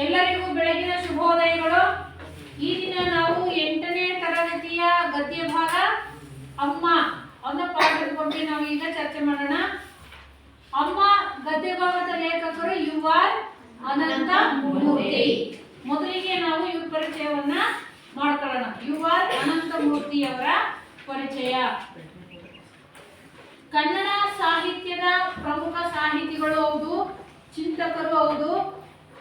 ಎಲ್ಲರಿಗೂ ಬೆಳಗಿನ ಶುಭೋದಯಗಳು. ಈ ದಿನ ನಾವು 8ನೇ ತರಗತಿಯ ಗದ್ಯ ಭಾಗ ಅಮ್ಮ ಅನ್ನೋ ಪಾಠದ ಬಗ್ಗೆ ನಾವು ಈಗ ಚರ್ಚೆ ಮಾಡೋಣ. ಅಮ್ಮ ಗದ್ಯ ಭಾಗದ ಲೇಖಕರು ಯು ಆರ್ ಅನಂತ ಮೂರ್ತಿ. ಮೊದಲಿಗೆ ನಾವು ಇವ್ರ ಪರಿಚಯವನ್ನ ಮಾಡ್ಕೊಳ್ಳೋಣ. ಯು ಆರ್ ಅನಂತ ಮೂರ್ತಿ ಅವರ ಪರಿಚಯ. ಕನ್ನಡ ಸಾಹಿತ್ಯದ ಪ್ರಮುಖ ಸಾಹಿತಿಗಳು ಹೌದು, ಚಿಂತಕರು ಹೌದು,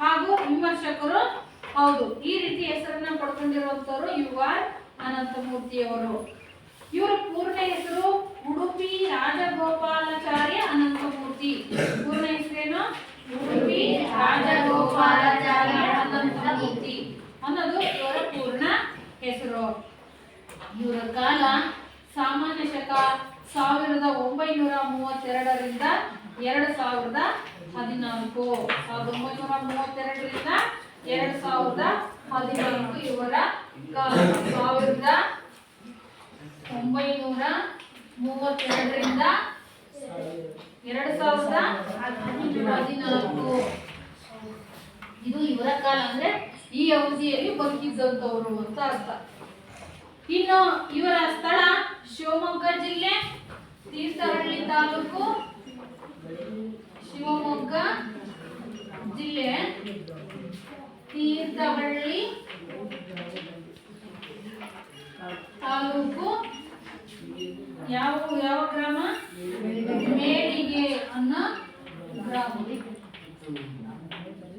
ಹಾಗೂ ವಿಮರ್ಶಕರು ಹೌದು. ಈ ರೀತಿ ಹೆಸರನ್ನ ಪಡ್ಕೊಂಡಿರುವಂತವರು ಯು ಆರ್ ಅನಂತಮೂರ್ತಿ ಅವರು. ಇವರ ಪೂರ್ಣ ಹೆಸರು ಉಡುಪಿ ರಾಜಗೋಪಾಲಾಚಾರ್ಯ ಅನಂತಮೂರ್ತಿ. ಪೂರ್ಣ ಹೆಸರೇನು? ಉಡುಪಿ ರಾಜಗೋಪಾಲಾಚಾರ್ಯ ಅನಂತಮೂರ್ತಿ ಅನ್ನೋದು ಇವರ ಪೂರ್ಣ ಹೆಸರು. ಇವರ ಕಾಲ ಸಾಮಾನ್ಯ ಶಕ 1932ರಿಂದ 2014. 1932ರಿಂದ 2014 ಇವರ ಕಾಲ. 1932ರಿಂದ 2014 ಇದು ಇವರ ಕಾಲ. ಅಂದ್ರೆ ಈ ಅವಧಿಯಲ್ಲಿ ಬದುಕಿದ್ದಂತವರು ಅಂತ ಅರ್ಥ. ಇನ್ನು ಇವರ ಸ್ಥಳ ಶಿವಮೊಗ್ಗ ಜಿಲ್ಲೆ, ತೀರ್ಥಹಳ್ಳಿ ತಾಲೂಕು, ಶಿವಮೊಗ್ಗ ಜಿಲ್ಲೆ, ತೀರ್ಥಹಳ್ಳಿ ತಾಲೂಕು. ಯಾವ ಗ್ರಾಮ? ಮೇಡಿಗೆ ಅನ್ನೋ ಗ್ರಾಮ.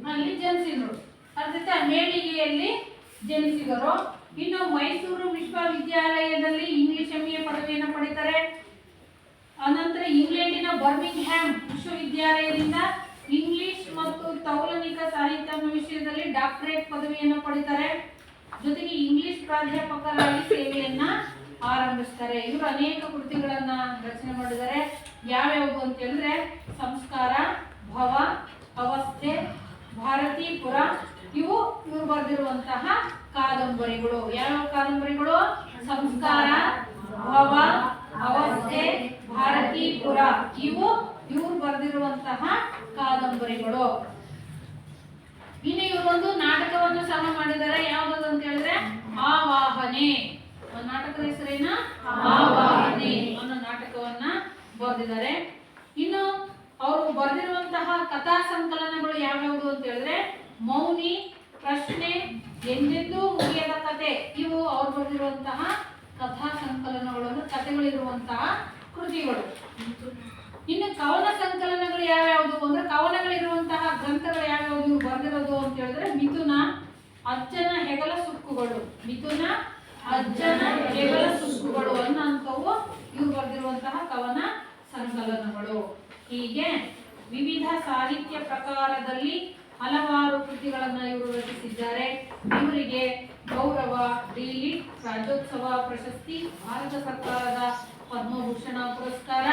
ಅಲ್ಲಿ ಜನಿಸಿದರು. ಅರ್ಥ ಮೇಡಿಗೆಯಲ್ಲಿ ಜನಿಸಿದರು. ಇನ್ನು ಮೈಸೂರು ವಿಶ್ವವಿದ್ಯಾಲಯದಲ್ಲಿ ಇಂಗ್ಲಿಷ್ MA ಪದವಿಯನ್ನು ಪಡಿತಾರೆ. ಅನಂತರ ಇಂಗ್ಲೆಂಡಿನ ಬರ್ಮಿಂಗ್ಹ್ಯಾಮ್ ವಿಶ್ವವಿದ್ಯಾಲಯದಿಂದ ಇಂಗ್ಲಿಷ್ ಮತ್ತು ತೌಲನಿಕ ಸಾಹಿತ್ಯ ವಿಷಯದಲ್ಲಿ ಡಾಕ್ಟರೇಟ್ ಪದವಿಯನ್ನು ಪಡಿತಾರೆ. ಜೊತೆಗೆ ಇಂಗ್ಲಿಷ್ ಪ್ರಾಧ್ಯಾಪಕರಾಗಿ ಸೇವೆಯನ್ನ ಆರಂಭಿಸ್ತಾರೆ. ಇವರು ಅನೇಕ ಕೃತಿಗಳನ್ನ ರಚನೆ ಮಾಡಿದ್ದಾರೆ. ಯಾವ್ಯಾವುದು ಅಂತ ಹೇಳಿದ್ರೆ ಸಂಸ್ಕಾರ, ಭವ, ಅವಸ್ಥೆ, ಭಾರತೀಪುರ ಇವು ಇವರು ಬರೆದಿರುವಂತಹ ಕಾದಂಬರಿಗಳು. ಯಾವ ಕಾದಂಬರಿಗಳು? ಸಂಸ್ಕಾರ, ಭವ, ಅವಸ್ಥೆ, ಭಾರತೀಪುರ ಇವು ಇವರು ಬರೆದಿರುವಂತಹ ಕಾದಂಬರಿಗಳು. ಇನ್ನು ಇವರೊಂದು ನಾಟಕವನ್ನು ಸಹ ಮಾಡಿದ್ದಾರೆ. ಯಾವ್ದು ಅಂತ ಹೇಳಿದ್ರೆ ಆವಾಹನೆ. ನಾಟಕದ ಹೆಸರೇನ? ಆವಾಹನೆ ಅನ್ನೋ ನಾಟಕವನ್ನ ಬರೆದಿದ್ದಾರೆ. ಇನ್ನು ಅವರು ಬರೆದಿರುವಂತಹ ಕಥಾ ಸಂಕಲನಗಳು ಯಾವ್ಯಾವುದು ಅಂತ ಹೇಳಿದ್ರೆ ಮೌನಿ, ಪ್ರಶ್ನೆ, ಎಂದೆಂದೂ ಮುಗಿಯದ ಕತೆ ಇವು ಅವ್ರು ಬರೆದಿರುವಂತಹ ಕಥಾ ಸಂಕಲನಗಳನ್ನು, ಕಥೆಗಳಿರುವಂತಹ ಕೃತಿಗಳು. ಇನ್ನು ಕವನ ಸಂಕಲನಗಳು ಯಾವ್ಯಾವುದು ಅಂದ್ರೆ ಕವನಗಳಿರುವಂತಹ ಗ್ರಂಥಗಳು ಯಾವ್ಯಾವುದು ಇವ್ರು ಬರೆದಿರೋದು ಅಂತ ಹೇಳಿದ್ರೆ ಮಿಥುನ, ಅಜ್ಜನ ಹೆಗಲ ಸುಕ್ಕುಗಳು. ಮಿಥುನ, ಅಜ್ಜನ ಹೆಗಲ ಸುಕ್ಕುಗಳು ಅನ್ನೋಂಥವು ಇವ್ರು ಬರೆದಿರುವಂತಹ ಕವನ ಸಂಕಲನಗಳು. ಹೀಗೆ ವಿವಿಧ ಸಾಹಿತ್ಯ ಪ್ರಕಾರದಲ್ಲಿ ಹಲವಾರು ಕೃತಿಗಳನ್ನ ಇವರು ರಚಿಸಿದ್ದಾರೆ. ಇವರಿಗೆ ಗೌರವ, ಡಿ.ಲಿಟ್ ರಾಜ್ಯೋತ್ಸವ ಪ್ರಶಸ್ತಿ, ಭಾರತ ಸರ್ಕಾರದ ಪದ್ಮಭೂಷಣ ಪುರಸ್ಕಾರ,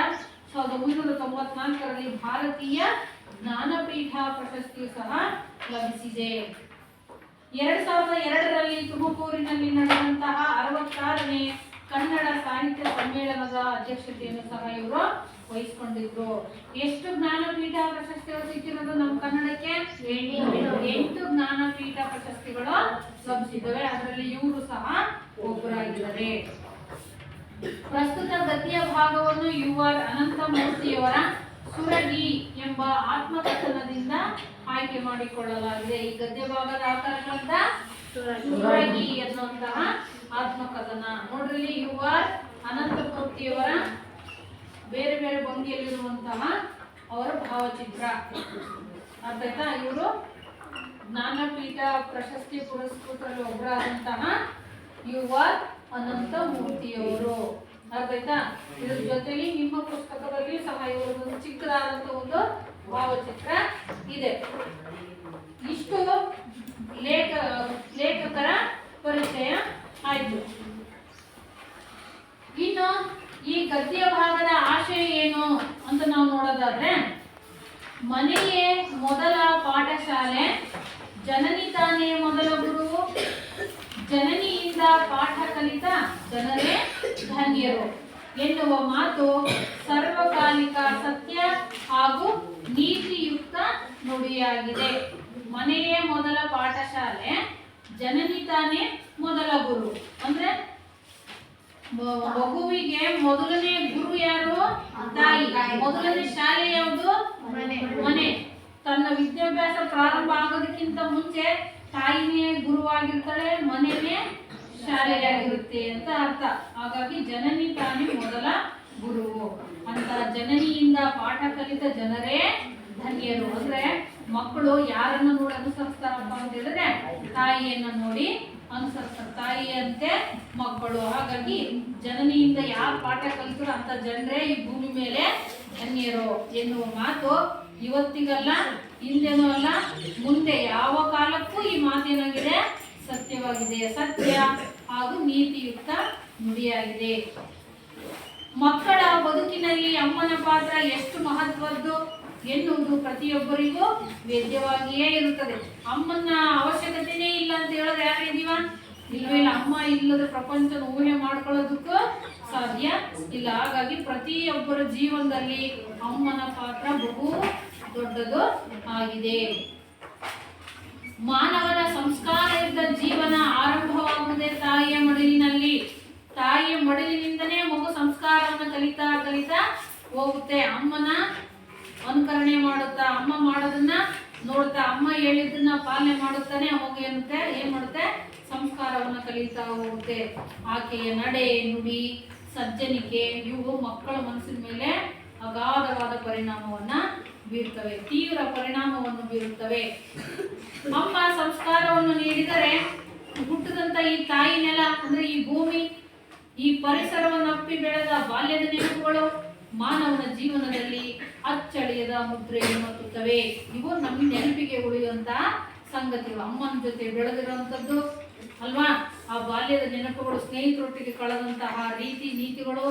1994ರಲ್ಲಿ ಭಾರತೀಯ ಜ್ಞಾನಪೀಠ ಪ್ರಶಸ್ತಿಯು ಸಹ ಲಭಿಸಿದೆ. 2002ರಲ್ಲಿ ತುಮಕೂರಿನಲ್ಲಿ ನಡೆದಂತಹ 66ನೇ ಕನ್ನಡ ಸಾಹಿತ್ಯ ಸಮ್ಮೇಳನದ ಅಧ್ಯಕ್ಷತೆಯನ್ನು ಸಹ ಇವರು ವಹಿಸಿಕೊಂಡಿದ್ರು. ಎಷ್ಟು ಜ್ಞಾನಪೀಠ ಪ್ರಶಸ್ತಿಗಳು ಸಿಕ್ಕಿರೋದು ನಮ್ಮ ಕನ್ನಡಕ್ಕೆ? 8 ಜ್ಞಾನಪೀಠ ಪ್ರಶಸ್ತಿಗಳು ಲಭಿಸಿದ್ದಾವೆ. ಅದರಲ್ಲಿ ಇವರು ಸಹ ಒಬ್ಬರಾಗಿದ್ದಾರೆ. ಪ್ರಸ್ತುತ ಗದ್ಯ ಭಾಗವನ್ನು ಯು ಆರ್ ಅನಂತಮೂರ್ತಿಯವರ ಸುರಗಿ ಎಂಬ ಆತ್ಮಕಥನದಿಂದ ಆಯ್ಕೆ ಮಾಡಿಕೊಳ್ಳಲಾಗಿದೆ. ಈ ಗದ್ಯ ಭಾಗದ ಆಕಾರಗಳಂತ ಸುರಗಿ ಎನ್ನುವಂತಹ ಆತ್ಮಕಥನ. ನೋಡ್ರಿ, ಯು ಆರ್ ಅನಂತಮೂರ್ತಿಯವರ ಬೇರೆ ಬೇರೆ ಭಂಗಿಯಲ್ಲಿರುವಂತಹ ಅವರ ಭಾವಚಿತ್ರ. ಅರ್ಥಾಯ್ತಾ? ಇವರು ಜ್ಞಾನಪೀಠ ಪ್ರಶಸ್ತಿ ಪುರಸ್ಕೃತರಲ್ಲಿ ಒಬ್ಬರಾದಂತಹ ಯು ಆರ್ ಅನಂತಮೂರ್ತಿಯವರು. ಅರ್ಥಾಯ್ತಾ? ಇದ್ರ ಜೊತೆಲಿ ನಿಮ್ಮ ಪುಸ್ತಕದಲ್ಲಿ ಸಹ ಇವರದೊಂದು ಚಿಕ್ಕದಾದಂತಹ ಒಂದು ಭಾವಚಿತ್ರ ಇದೆ. ಇಷ್ಟು ಲೇಖಕರ ಪರಿಚಯ ಆಯ್ತು. ಇನ್ನು ಈ ಗದ್ಯ ಭಾಗದ ಆಶಯ ಏನು ಅಂತ ನಾವು ನೋಡೋದಾದ್ರೆ, ಮನೆಯೇ ಮೊದಲ ಪಾಠಶಾಲೆ, ಜನನಿ ತಾನೇ ಮೊದಲ ಗುರು, ಜನನಿಯಿಂದ ಪಾಠ ಕಲಿತ ಜನರೇ ಧನ್ಯರು ಎನ್ನುವ ಮಾತು ಸರ್ವಕಾಲಿಕ ಸತ್ಯ ಹಾಗೂ ನೀತಿಯುಕ್ತ ನುಡಿಯಾಗಿದೆ. ಮನೆಯೇ ಮೊದಲ ಪಾಠಶಾಲೆ, ಜನನಿ ತಾನೇ ಮೊದಲ ಗುರು. ಅಂದ್ರೆ ಮಗುವಿಗೆ ಮೊದಲನೇ ಗುರು ಯಾರು? ತಾಯಿ. ಮೊದಲನೇ ಶಾಲೆ ಯಾವುದು? ಮನೆ. ತನ್ನ ವಿದ್ಯಾಭ್ಯಾಸ ಪ್ರಾರಂಭ ಆಗೋದಕ್ಕಿಂತ ಮುಂಚೆ ತಾಯಿನೇ ಗುರುವಾಗಿರ್ತಾಳೆ, ಮನೆಯೇ ಶಾಲೆಯಾಗಿರುತ್ತೆ ಅಂತ ಅರ್ಥ. ಹಾಗಾಗಿ ಜನನಿ ತಾನೇ ಮೊದಲ ಗುರು ಅಂತ. ಜನನಿಯಿಂದ ಪಾಠ ಕಲಿತ ಜನರೇ ಧನ್ಯರು. ಅಂದ್ರೆ ಮಕ್ಕಳು ಯಾರನ್ನು ನೋಡಿ ಅನುಸರಿಸ್ತಾರಪ್ಪ ಅಂತ ಹೇಳಿದ್ರೆ ತಾಯಿಯನ್ನ ನೋಡಿ ಅನುಸರಿಸ್ತಾರೆ. ತಾಯಿಯಂತೆ ಮಕ್ಕಳು. ಹಾಗಾಗಿ ಜನನಿಯಿಂದ ಯಾರು ಪಾಠ ಕಲಿತರು ಅಂತ ಜನರೇ ಈ ಭೂಮಿ ಮೇಲೆ ಧನ್ಯರು ಎನ್ನುವ ಮಾತು ಇವತ್ತಿಗಲ್ಲ, ಹಿಂದೆನೂ ಅಲ್ಲ, ಮುಂದೆ ಯಾವ ಕಾಲಕ್ಕೂ ಈ ಮಾತೇನಾಗಿದೆ? ಸತ್ಯವಾಗಿದೆ. ಸತ್ಯ ಹಾಗೂ ನೀತಿಯುಕ್ತ ನುಡಿಯಾಗಿದೆ. ಮಕ್ಕಳ ಬದುಕಿನಲ್ಲಿ ಅಮ್ಮನ ಪಾತ್ರ ಎಷ್ಟು ಮಹತ್ವದ್ದು ಎನ್ನುವುದು ಪ್ರತಿಯೊಬ್ಬರಿಗೂ ವೇದ್ಯವಾಗಿಯೇ ಇರುತ್ತದೆ. ಅಮ್ಮನ ಅವಶ್ಯಕತೆನೇ ಇಲ್ಲ ಅಂತ ಹೇಳಿದ್ರೆ ಯಾರಿದೀವ? ಇಲ್ವೇ ಇಲ್ಲ. ಅಮ್ಮ ಇಲ್ಲದ ಪ್ರಪಂಚನ ಊಹೆ ಮಾಡ್ಕೊಳ್ಳೋದಕ್ಕೂ ಸಾಧ್ಯ ಇಲ್ಲ. ಹಾಗಾಗಿ ಪ್ರತಿಯೊಬ್ಬರ ಜೀವನದಲ್ಲಿ ಅಮ್ಮನ ಪಾತ್ರ ಬಹು ದೊಡ್ಡದು ಆಗಿದೆ. ಮಾನವನ ಸಂಸ್ಕಾರಯುತ ಜೀವನ ಆರಂಭವಾಗುವುದೇ ತಾಯಿಯ ಮಡಿಲಿನಲ್ಲಿ. ತಾಯಿಯ ಮಡಿಲಿನಿಂದನೇ ಮಗು ಸಂಸ್ಕಾರವನ್ನು ಕಲಿತಾ ಕಲಿತಾ ಹೋಗುತ್ತೆ. ಅಮ್ಮನ ಅನುಕರಣೆ ಮಾಡುತ್ತಾ, ಅಮ್ಮ ಮಾಡೋದನ್ನ ನೋಡ್ತಾ, ಅಮ್ಮ ಹೇಳಿದ್ದನ್ನ ಪಾಲನೆ ಮಾಡುತ್ತಾನೆ ಮಗು ಏನ್ ಮಾಡುತ್ತೆ? ಸಂಸ್ಕಾರವನ್ನ ಕಲಿತಾ ಹೋಗುತ್ತೆ. ಆಕೆಯ ನಡೆ, ನುಡಿ, ಸಜ್ಜನಿಕೆ ಇವು ಮಕ್ಕಳ ಮನಸ್ಸಿನ ಮೇಲೆ ಅಗಾಧವಾದ ಪರಿಣಾಮವನ್ನ ಬೀರುತ್ತವೆ, ತೀವ್ರ ಪರಿಣಾಮವನ್ನು ಬೀರುತ್ತವೆ. ಅಮ್ಮ ಸಂಸ್ಕಾರವನ್ನು ನೀಡಿದರೆ ಹುಟ್ಟಿದಂತ ಈ ತಾಯಿ ನೆಲ ಅಂದ್ರೆ ಈ ಭೂಮಿ, ಈ ಪರಿಸರವನ್ನು ಅಪ್ಪಿ ಬೆಳೆದ ಬಾಲ್ಯದ ನೆನಪುಗಳು ಮಾನವನ ಜೀವನದಲ್ಲಿ ಅಚ್ಚಳಿಯದ ಮುದ್ರೆಯನ್ನು ಹತ್ತುತ್ತವೆ. ಇವು ನಮ್ಮ ನೆನಪಿಗೆ ಉಳಿಯುವಂತಹ ಸಂಗತಿಗಳು. ಅಮ್ಮನ ಜೊತೆ ಬೆಳೆದಿರುವಂಥದ್ದು ಅಲ್ವಾ? ಆ ಬಾಲ್ಯದ ನೆನಪುಗಳು, ಸ್ನೇಹಿತರೊಟ್ಟಿಗೆ ಕಳೆದಂತಹ ರೀತಿ ನೀತಿಗಳು,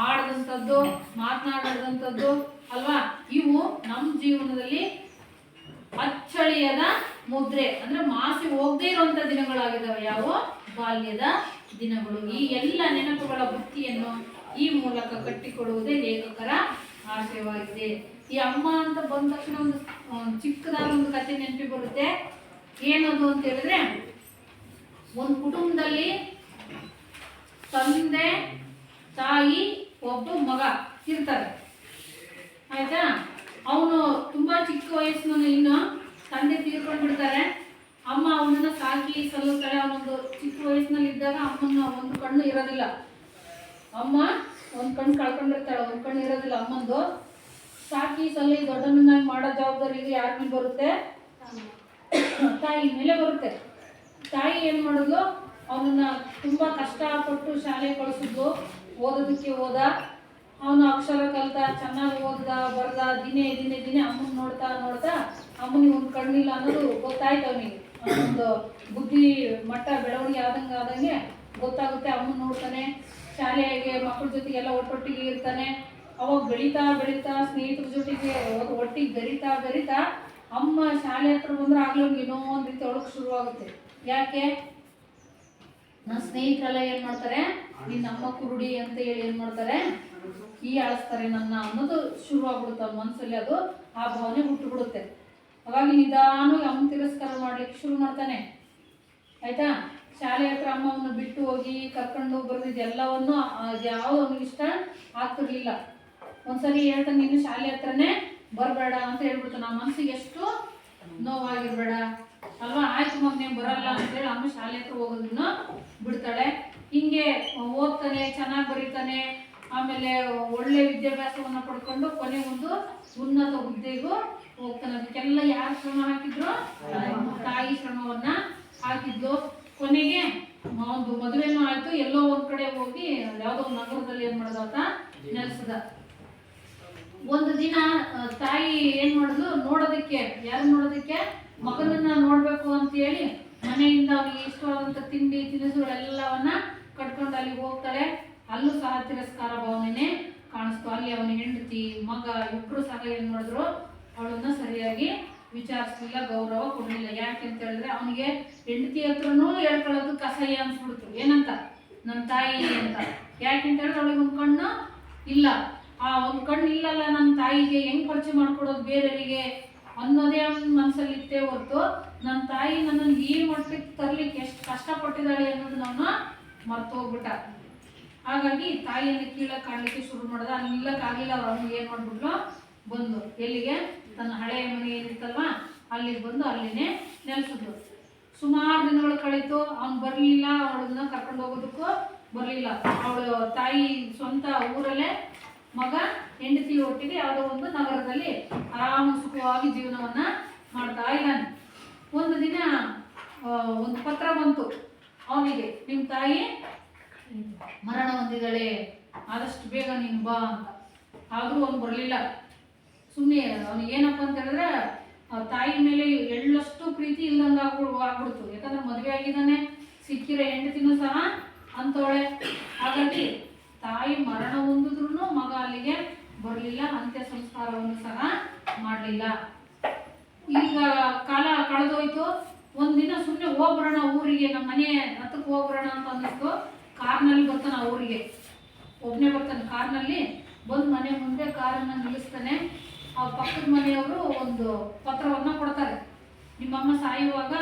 ಆಡದಂಥದ್ದು, ಮಾತನಾಡದಂಥದ್ದು ಅಲ್ವಾ? ಇವು ನಮ್ಮ ಜೀವನದಲ್ಲಿ ಅಚ್ಚಳಿಯದ ಮುದ್ರೆ ಅಂದ್ರೆ ಮಾಸಿ ಹೋಗದೇ ಇರುವಂತ ದಿನಗಳಾಗಿದ್ದಾವೆ. ಯಾವ? ಬಾಲ್ಯದ ದಿನಗಳು. ಈ ಎಲ್ಲ ನೆನಪುಗಳ ಬುತ್ತಿಯನ್ನು ಈ ಮೂಲಕ ಕಟ್ಟಿಕೊಡುವುದೇ ಲೇಖಕರ ಆಶಯವಾಗಿದೆ. ಈ ಅಮ್ಮ ಅಂತ ಬಂದ ತಕ್ಷಣ ಒಂದು ಚಿಕ್ಕದಾದ ಒಂದು ಕಥೆ ನೆನಪಿ ಬರುತ್ತೆ. ಏನದು ಅಂತ ಹೇಳಿದ್ರೆ, ಒಂದು ಕುಟುಂಬದಲ್ಲಿ ತಂದೆ, ತಾಯಿ, ಒಬ್ಬ ಮಗ ಇರ್ತಾರೆ. ಆಯ್ತಾ? ಅವನು ತುಂಬಾ ಚಿಕ್ಕ ವಯಸ್ಸಿನ, ಇನ್ನು ತಂದೆ ತೀರ್ಕೊಂಡು ಬಿಡ್ತಾರೆ. ಅಮ್ಮ ಅವನನ್ನ ಸಾಕಿ ಸಲ್ಲುತ್ತಾಳೆ. ಅವನೊಂದು ಚಿಕ್ಕ ವಯಸ್ಸಿನಲ್ಲಿ ಇದ್ದಾಗ ಅಮ್ಮನ ಒಂದು ಕಣ್ಣು ಇರೋದಿಲ್ಲ. ಅಮ್ಮ ಒಂದು ಕಣ್ಣು ಕಳ್ಕೊಂಡಿರ್ತಾಳೆ, ಒಂದು ಕಣ್ಣು ಇರೋದಿಲ್ಲ ಅಮ್ಮಂದು. ಸಾಕಿ ಸಲ್ಲಿ ದೊಡ್ಡನನ್ನಾಗಿ ಮಾಡೋ ಜವಾಬ್ದಾರಿ ಇದು ಯಾರ ಮೇಲೆ ಬರುತ್ತೆ? ತಾಯಿ ಮೇಲೆ ಬರುತ್ತೆ. ತಾಯಿ ಏನ್ ಮಾಡಿದ್ಲು? ಅವನನ್ನ ತುಂಬಾ ಕಷ್ಟಪಟ್ಟು ಶಾಲೆ ಕಳಿಸಿದ್ಲು. ಓದೋದಕ್ಕೆ ಹೋದ, ಅವನು ಅಕ್ಷರ ಕಲ್ತ, ಚೆನ್ನಾಗಿ ಓದ್ದ, ಬರ್ದ. ದಿನೇ ದಿನೇ ದಿನೇ ಅಮ್ಮನ ನೋಡ್ತಾ ನೋಡ್ತಾ ಅಮ್ಮನಿಗೆ ಒಂದು ಕಣ್ಣಿಲ್ಲ ಅನ್ನೋದು ಗೊತ್ತಾಯ್ತು ಅವನಿಗೆ. ಒಂದು ಬುದ್ಧಿ ಮಟ್ಟ ಬೆಳವಣಿಗೆ ಆದಂಗೆ ಗೊತ್ತಾಗುತ್ತೆ. ಅಮ್ಮನ ನೋಡ್ತಾನೆ, ಶಾಲೆಗೆ ಮಕ್ಕಳ ಜೊತೆಗೆಲ್ಲ ಒಟ್ಟೊಟ್ಟಿಗೆ ಇರ್ತಾನೆ. ಅವಾಗ ಬೆಳೀತಾ ಬೆಳೀತಾ ಸ್ನೇಹಿತರ ಜೊತೆಗೆ ಒಟ್ಟಿಗೆ ಬೆರೀತಾ ಅಮ್ಮ ಶಾಲೆ ಹತ್ರ ಬಂದ್ರೆ ಆಗ್ಲೂ ಏನೋ ಒಂದು ರೀತಿ ಒಳಗೆ ಶುರುವಾಗುತ್ತೆ. ಯಾಕೆ? ನನ್ನ ಸ್ನೇಹಿತರೆಲ್ಲ ಏನ್ ಮಾಡ್ತಾರೆ, ನಿನ್ನ ಅಮ್ಮ ಕುರುಡಿ ಅಂತ ಹೇಳಿ ಏನ್ ಮಾಡ್ತಾರೆ, ಆಳಿಸ್ತಾರೆ ನನ್ನ ಅನ್ನೋದು ಶುರುವಾಗ್ಬಿಡುತ್ತೆ ಅವ್ನ ಮನಸ್ಸಲ್ಲಿ. ಅದು ಆ ಭಾವನೆ ಹುಟ್ಟುಬಿಡುತ್ತೆ. ಹಾಗಾಗಿ ನಿಧಾನವಾಗಿ ಅಮ್ಮ ತಿರಸ್ಕಾರ ಮಾಡ್ಲಿಕ್ಕೆ ಶುರು ಮಾಡ್ತಾನೆ. ಆಯ್ತಾ? ಶಾಲೆ ಹತ್ರ ಅಮ್ಮವನ್ನು ಬಿಟ್ಟು ಹೋಗಿ ಕರ್ಕೊಂಡು ಬರ್ದಿದ್ದು ಎಲ್ಲವನ್ನು ಯಾವುದು ಅವನಿಗೆ ಇಷ್ಟ ಆಗ್ತಿರ್ಲಿಲ್ಲ. ಒಂದ್ಸರಿ ಹೇಳ್ತಾನೆ, ನೀನು ಶಾಲೆ ಹತ್ರನೇ ಬರಬೇಡ ಅಂತ ಹೇಳ್ಬಿಡ್ತಾನೆ. ನಮ್ಮ ಮನಸ್ಸಿಗೆ ಎಷ್ಟು ನೋವಾಗಿರ್ಬೇಡ ಅಲ್ವಾ? ಆಯ್ತು ಮಗನೇ ಬರಲ್ಲ ಅಂತೇಳಿ ಅಮ್ಮ ಶಾಲೆ ಹತ್ರ ಹೋಗೋದನ್ನು ಬಿಡ್ತಾಳೆ. ಹಿಂಗೆ ಓದ್ತಾನೆ, ಚೆನ್ನಾಗಿ ಬರೀತಾನೆ. ಆಮೇಲೆ ಒಳ್ಳೆ ವಿದ್ಯಾಭ್ಯಾಸವನ್ನ ಪಡ್ಕೊಂಡು ಕೊನೆ ಒಂದು ಉನ್ನತ ಹುದ್ದೆಗೂ ಹೋಗ್ತಾನೆ. ಅದಕ್ಕೆಲ್ಲ ಯಾರು ಶ್ರಮ ಹಾಕಿದ್ರು? ತಾಯಿ ಶ್ರಮವನ್ನ ಹಾಕಿದ್ದು. ಕೊನೆಗೆ ಒಂದು ಮದುವೆನೂ ಆಯ್ತು. ಎಲ್ಲೋ ಒಂದ್ ಕಡೆ ಹೋಗಿ ಯಾವ್ದೋ ಒಂದು ನಗರದಲ್ಲಿ ಏನ್ ಮಾಡ್ದ, ನೆಲೆಸದ. ಒಂದು ದಿನ ತಾಯಿ ಏನ್ ಮಾಡಿದ್ಲು, ನೋಡೋದಕ್ಕೆ, ಯಾರು ನೋಡೋದಕ್ಕೆ, ಮಗನನ್ನ ನೋಡ್ಬೇಕು ಅಂತ ಹೇಳಿ ಮನೆಯಿಂದ ಅವನಿಗೆ ಇಷ್ಟವಾದಂತ ತಿಂಡಿ ತಿನಿಸುಗಳೆಲ್ಲವನ್ನ ಕಟ್ಕೊಂಡು ಅಲ್ಲಿಗೆ ಹೋಗ್ತಾಳೆ. ಅಲ್ಲೂ ಸಹ ತಿರಸ್ಕಾರ ಭಾವನೆ ಕಾಣಿಸ್ತು. ಅಲ್ಲಿ ಅವನ ಹೆಂಡತಿ, ಮಗ ಇಬ್ರು ಸಹ ಏನ್ ಮಾಡಿದ್ರು, ಅವಳನ್ನ ಸರಿಯಾಗಿ ವಿಚಾರಿಸಲಿಲ್ಲ, ಗೌರವ ಕೊಡಲಿಲ್ಲ. ಯಾಕೆ ಅಂತ ಹೇಳಿದ್ರೆ ಅವನಿಗೆ ಹೆಂಡತಿ ಹತ್ರನೂ ಹೇಳ್ಕೊಳ್ಳೋದು ಕಸಯ್ಯ ಅನ್ಸ್ಬಿಡ್ತು. ಏನಂತ? ನನ್ನ ತಾಯಿ ಅಂತ. ಯಾಕೆ ಅಂತ ಹೇಳಿದ್ರೆ ಅವಳಿಗೆ ಒಂದು ಕಣ್ಣು ಇಲ್ಲ. ಆ ಒಂದು ಕಣ್ಣು ಇಲ್ಲಲ್ಲ ನನ್ನ ತಾಯಿಗೆ ಹೆಂಗ್ ಪರಿಚಯ ಮಾಡ್ಕೊಡೋದು ಬೇರೆಯವರಿಗೆ ಅನ್ನೋದೇ ಅವನ ಮನಸ್ಸಲ್ಲಿತ್ತೇ ಹೊರತು ನನ್ನ ತಾಯಿ ನನ್ನನ್ನು ಈ ಮಟ್ಟಕ್ಕೆ ತರಲಿಕ್ಕೆ ಎಷ್ಟು ಕಷ್ಟಪಟ್ಟಿದ್ದಾಳೆ ಅನ್ನೋದು ನಾನು ಮರ್ತು ಹೋಗ್ಬಿಟ್ಟ. ಹಾಗಾಗಿ ತಾಯಿಯನ್ನು ಕೀಳಕ್ಕೆ ಕಾಣಲಿಕ್ಕೆ ಶುರು ಮಾಡಿದ. ಅಲ್ಲಿ ನಿಲ್ಲಕ್ಕಾಗಲಿಲ್ಲ. ಅವ್ರು ಏನು ಮಾಡ್ಬಿಟ್ಲು, ಬಂದು ಎಲ್ಲಿಗೆ, ತನ್ನ ಹಳೆಯ ಮನೆ ಏನಿತ್ತಲ್ವ ಅಲ್ಲಿಗೆ ಬಂದು ಅಲ್ಲಿನೇ ನೆಲೆಸಿದ್ಲು. ಸುಮಾರು ದಿನಗಳು ಕಳೀತು. ಅವ್ನು ಬರಲಿಲ್ಲ. ಅವಳನ್ನ ಕರ್ಕೊಂಡು ಹೋಗೋದಕ್ಕೂ ಬರಲಿಲ್ಲ. ಅವಳು ತಾಯಿ ಸ್ವಂತ ಊರಲ್ಲೇ ಮಗ ಹೆಂಡತಿ ಒಟ್ಟಿಗೆ ಯಾವುದೋ ಒಂದು ನಗರದಲ್ಲಿ ಆರಾಮ ಸುಖವಾಗಿ ಜೀವನವನ್ನ ಮಾಡ್ತಾ ಇದ್ದಾನೆ. ಒಂದು ದಿನ ಒಂದು ಪತ್ರ ಬಂತು ಅವನಿಗೆ, ನಿಮ್ಮ ತಾಯಿ ಮರಣ ಹೊಂದಿದ್ದಾಳೆ, ಆದಷ್ಟು ಬೇಗ ನೀನು ಬಾ ಅಂತ. ಆದರೂ ಅವನು ಬರಲಿಲ್ಲ. ಸುಮ್ಮನೆ ಅವನಿಗೆ ಏನಪ್ಪ ಅಂತ ಹೇಳಿದ್ರೆ ತಾಯಿ ಮೇಲೆ ಎಳ್ಳಷ್ಟು ಪ್ರೀತಿ ಇಲ್ದಂಗೆ ಆಗ್ಬಿಡ್ತು. ಯಾಕಂದ್ರೆ ಮದುವೆ ಆಗಿದ್ದಾನೆ, ಸಿಕ್ಕಿರೋ ಹೆಂಡತಿನೂ ಸಹ ಅಂತವಳೆ. ಹಾಗಾಗಿ ತಾಯಿ ಮರಣ ಹೊಂದಿದ್ರು ಮಗ ಅಲ್ಲಿಗೆ ಬರಲಿಲ್ಲ, ಅಂತ್ಯ ಸಂಸ್ಕಾರವನ್ನು ಸಹ ಮಾಡಲಿಲ್ಲ. ಈಗ ಕಾಲ ಕಳೆದೋಯ್ತು. ಒಂದಿನ ಸುಮ್ಮನೆ ಹೋಗ್ಬರೋಣ ಊರಿಗೆ, ನಮ್ಮ ಮನೆ ಹತ್ತಕ್ಕೆ ಹೋಗ್ಬರೋಣ ಅಂತ ಅನ್ನಿಸ್ತು. ಕಾರ್ನಲ್ಲಿ ಬರ್ತಾನೆ ಆ ಊರಿಗೆ, ಒಬ್ಬನೇ ಬರ್ತಾನೆ ಕಾರ್ನಲ್ಲಿ. ಬಂದು ಮನೆ ಮುಂದೆ ಕಾರನ್ನು ನಿಲ್ಲಿಸ್ತಾನೆ. ಆ ಪಕ್ಕದ ಮನೆಯವರು ಒಂದು ಪತ್ರವನ್ನು ಕೊಡ್ತಾರೆ. ನಿಮ್ಮಮ್ಮ ಸಾಯುವಾಗ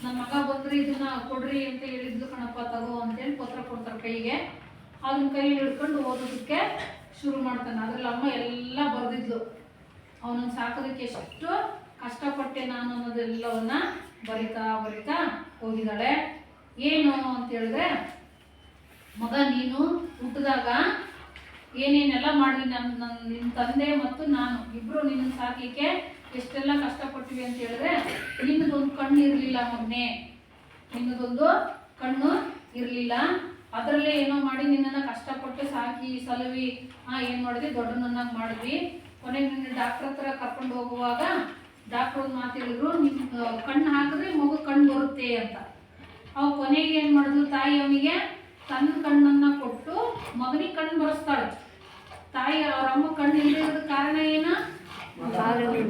ನಮ್ಮ ಮಗ ಬಂದ್ರೆ ಇದನ್ನ ಕೊಡ್ರಿ ಅಂತ ಹೇಳಿದ್ದು ಕಣಪ್ಪ, ತಗೋ ಅಂತೇಳಿ ಪತ್ರ ಕೊಡ್ತಾರೆ ಕೈಗೆ. ಅದನ್ನ ಕೈಯಲ್ಲಿ ಹಿಡ್ಕೊಂಡು ಓದೋದಕ್ಕೆ ಶುರು ಮಾಡ್ತಾನೆ. ಅದ್ರಲ್ಲಿ ಅಮ್ಮ ಎಲ್ಲ ಬರೆದಿದ್ಲು. ಅವನನ್ನು ಸಾಕೋದಕ್ಕೆ ಎಷ್ಟು ಕಷ್ಟಪಟ್ಟೆ ನಾನು ಅನ್ನೋದೆಲ್ಲವನ್ನ ಬರಿತಾ ಬರಿತಾ ಹೋಗಿದ್ದಾಳೆ. ಏನು ಅಂತ ಹೇಳಿದ್ರೆ, ಮಗ ನೀನು ಹುಟ್ಟಿದಾಗ ಏನೇನೆಲ್ಲ ಮಾಡಿ ನಿನ್ನ ತಂದೆ ಮತ್ತು ನಾನು ಇಬ್ರು ನಿನ್ನ ಸಾಕಲಿಕ್ಕೆ ಎಷ್ಟೆಲ್ಲ ಕಷ್ಟಪಟ್ಟಿವಿ ಅಂತ ಹೇಳಿದ್ರೆ, ನಿನ್ನದೊಂದು ಕಣ್ಣು ಇರಲಿಲ್ಲ ಮಗನೇ, ನಿನ್ನದೊಂದು ಕಣ್ಣು ಇರಲಿಲ್ಲ. ಅದರಲ್ಲೇ ಏನೋ ಮಾಡಿ ನಿನ್ನನ್ನು ಕಷ್ಟಪಟ್ಟು ಸಾಕಿ ಸಲವಿ ಏನು ಮಾಡಿದ್ವಿ, ದೊಡ್ಡನನ್ನಾಗಿ ಮಾಡಿದ್ವಿ. ಕೊನೆಗೆ ನಿನ್ನ ಡಾಕ್ಟರ್ ಹತ್ರ ಕರ್ಕೊಂಡು ಹೋಗುವಾಗ ಡಾಕ್ಟರ್ ಒಂದು ಮಾತು ಹೇಳಿದ್ರು, ನಿಮ್ಮ ಕಣ್ಣು ಹಾಕಿದ್ರೆ ಮಗು ಕಣ್ಣು ಬರುತ್ತೆ ಅಂತ. ಅವು ಕೊನೆಗೆ ಏನು ಮಾಡಿದ್ರು, ತಾಯಿ ಅವನಿಗೆ ತನ್ನ ಕಣ್ಣನ್ನು ಕೊಟ್ಟು ಮಗನಿಗೆ ಕಣ್ಣು ಬರೆಸ್ತಾಳೆ. ತಾಯಿ ಅವರಮ್ಮ ಕಣ್ಣು ಇಲ್ಲದ ಕಾರಣ ಏನು,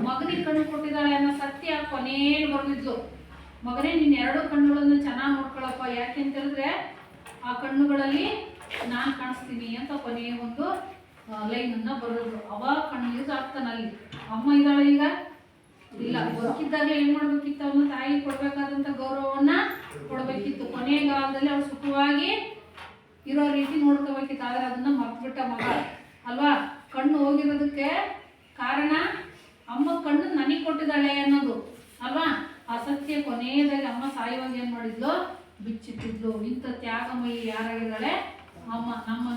ಮಗನಿಗೆ ಕಣ್ಣು ಕೊಟ್ಟಿದ್ದಾಳೆ ಅನ್ನೋ ಸತ್ಯ ಕೊನೆಯಲ್ಲಿ ಬರೆದಿದ್ಲು. ಮಗನೇ ನಿನ್ನ ಎರಡು ಕಣ್ಣುಗಳನ್ನು ಚೆನ್ನಾಗಿ ನೋಡ್ಕೊಳಪ್ಪ, ಯಾಕೆ ಅಂತ ಹೇಳಿದ್ರೆ ಆ ಕಣ್ಣುಗಳಲ್ಲಿ ನಾನು ಕಾಣಿಸ್ತೀನಿ ಅಂತ ಕೊನೆಯ ಒಂದು ಲೈನನ್ನು ಬರೆದ್ರು. ಅವಾಗ ಕಣ್ಣು ಯೂಸ್ ಆಗ್ತಾನಲ್ಲಿ. ಅಮ್ಮ ಇದ್ದಾಳೆ ಈಗ ಇಲ್ಲ, ಬದುಕಿದ್ದಾಗ ಏನ್ ಮಾಡ್ಬೇಕಿತ್ತು, ಅವನು ತಾಯಿ ಕೊಡ್ಬೇಕಾದಂತ ಗೌರವವನ್ನ ಕೊಡ್ಬೇಕಿತ್ತು. ಕೊನೆಯ ಕಾಲದಲ್ಲಿ ಅವ್ರು ಸುಖವಾಗಿ ಇರೋ ರೀತಿ ನೋಡ್ಕೋಬೇಕಿತ್ತು. ಆದ್ರೆ ಅದನ್ನ ಮರ್ತ್ಬಿಟ್ಟ ಮಗ ಅಲ್ವಾ. ಕಣ್ಣು ಹೋಗಿರೋದಕ್ಕೆ ಕಾರಣ ಅಮ್ಮ ಕಣ್ಣು ನನಗೆ ಕೊಟ್ಟಿದ್ದಾಳೆ ಅನ್ನೋದು ಅಲ್ವಾ. ಆ ಸತ್ಯ ಕೊನೆಯದಾಗಿ ಅಮ್ಮ ಸಾಯುವಾಗ ಏನ್ ಮಾಡಿದ್ಲು, ಬಿಚ್ಚಿಟ್ಟಿದ್ಲು. ಇಂಥ ತ್ಯಾಗಮಯಿ ಯಾರಾಗಿದ್ದಾಳೆ ಅಮ್ಮ.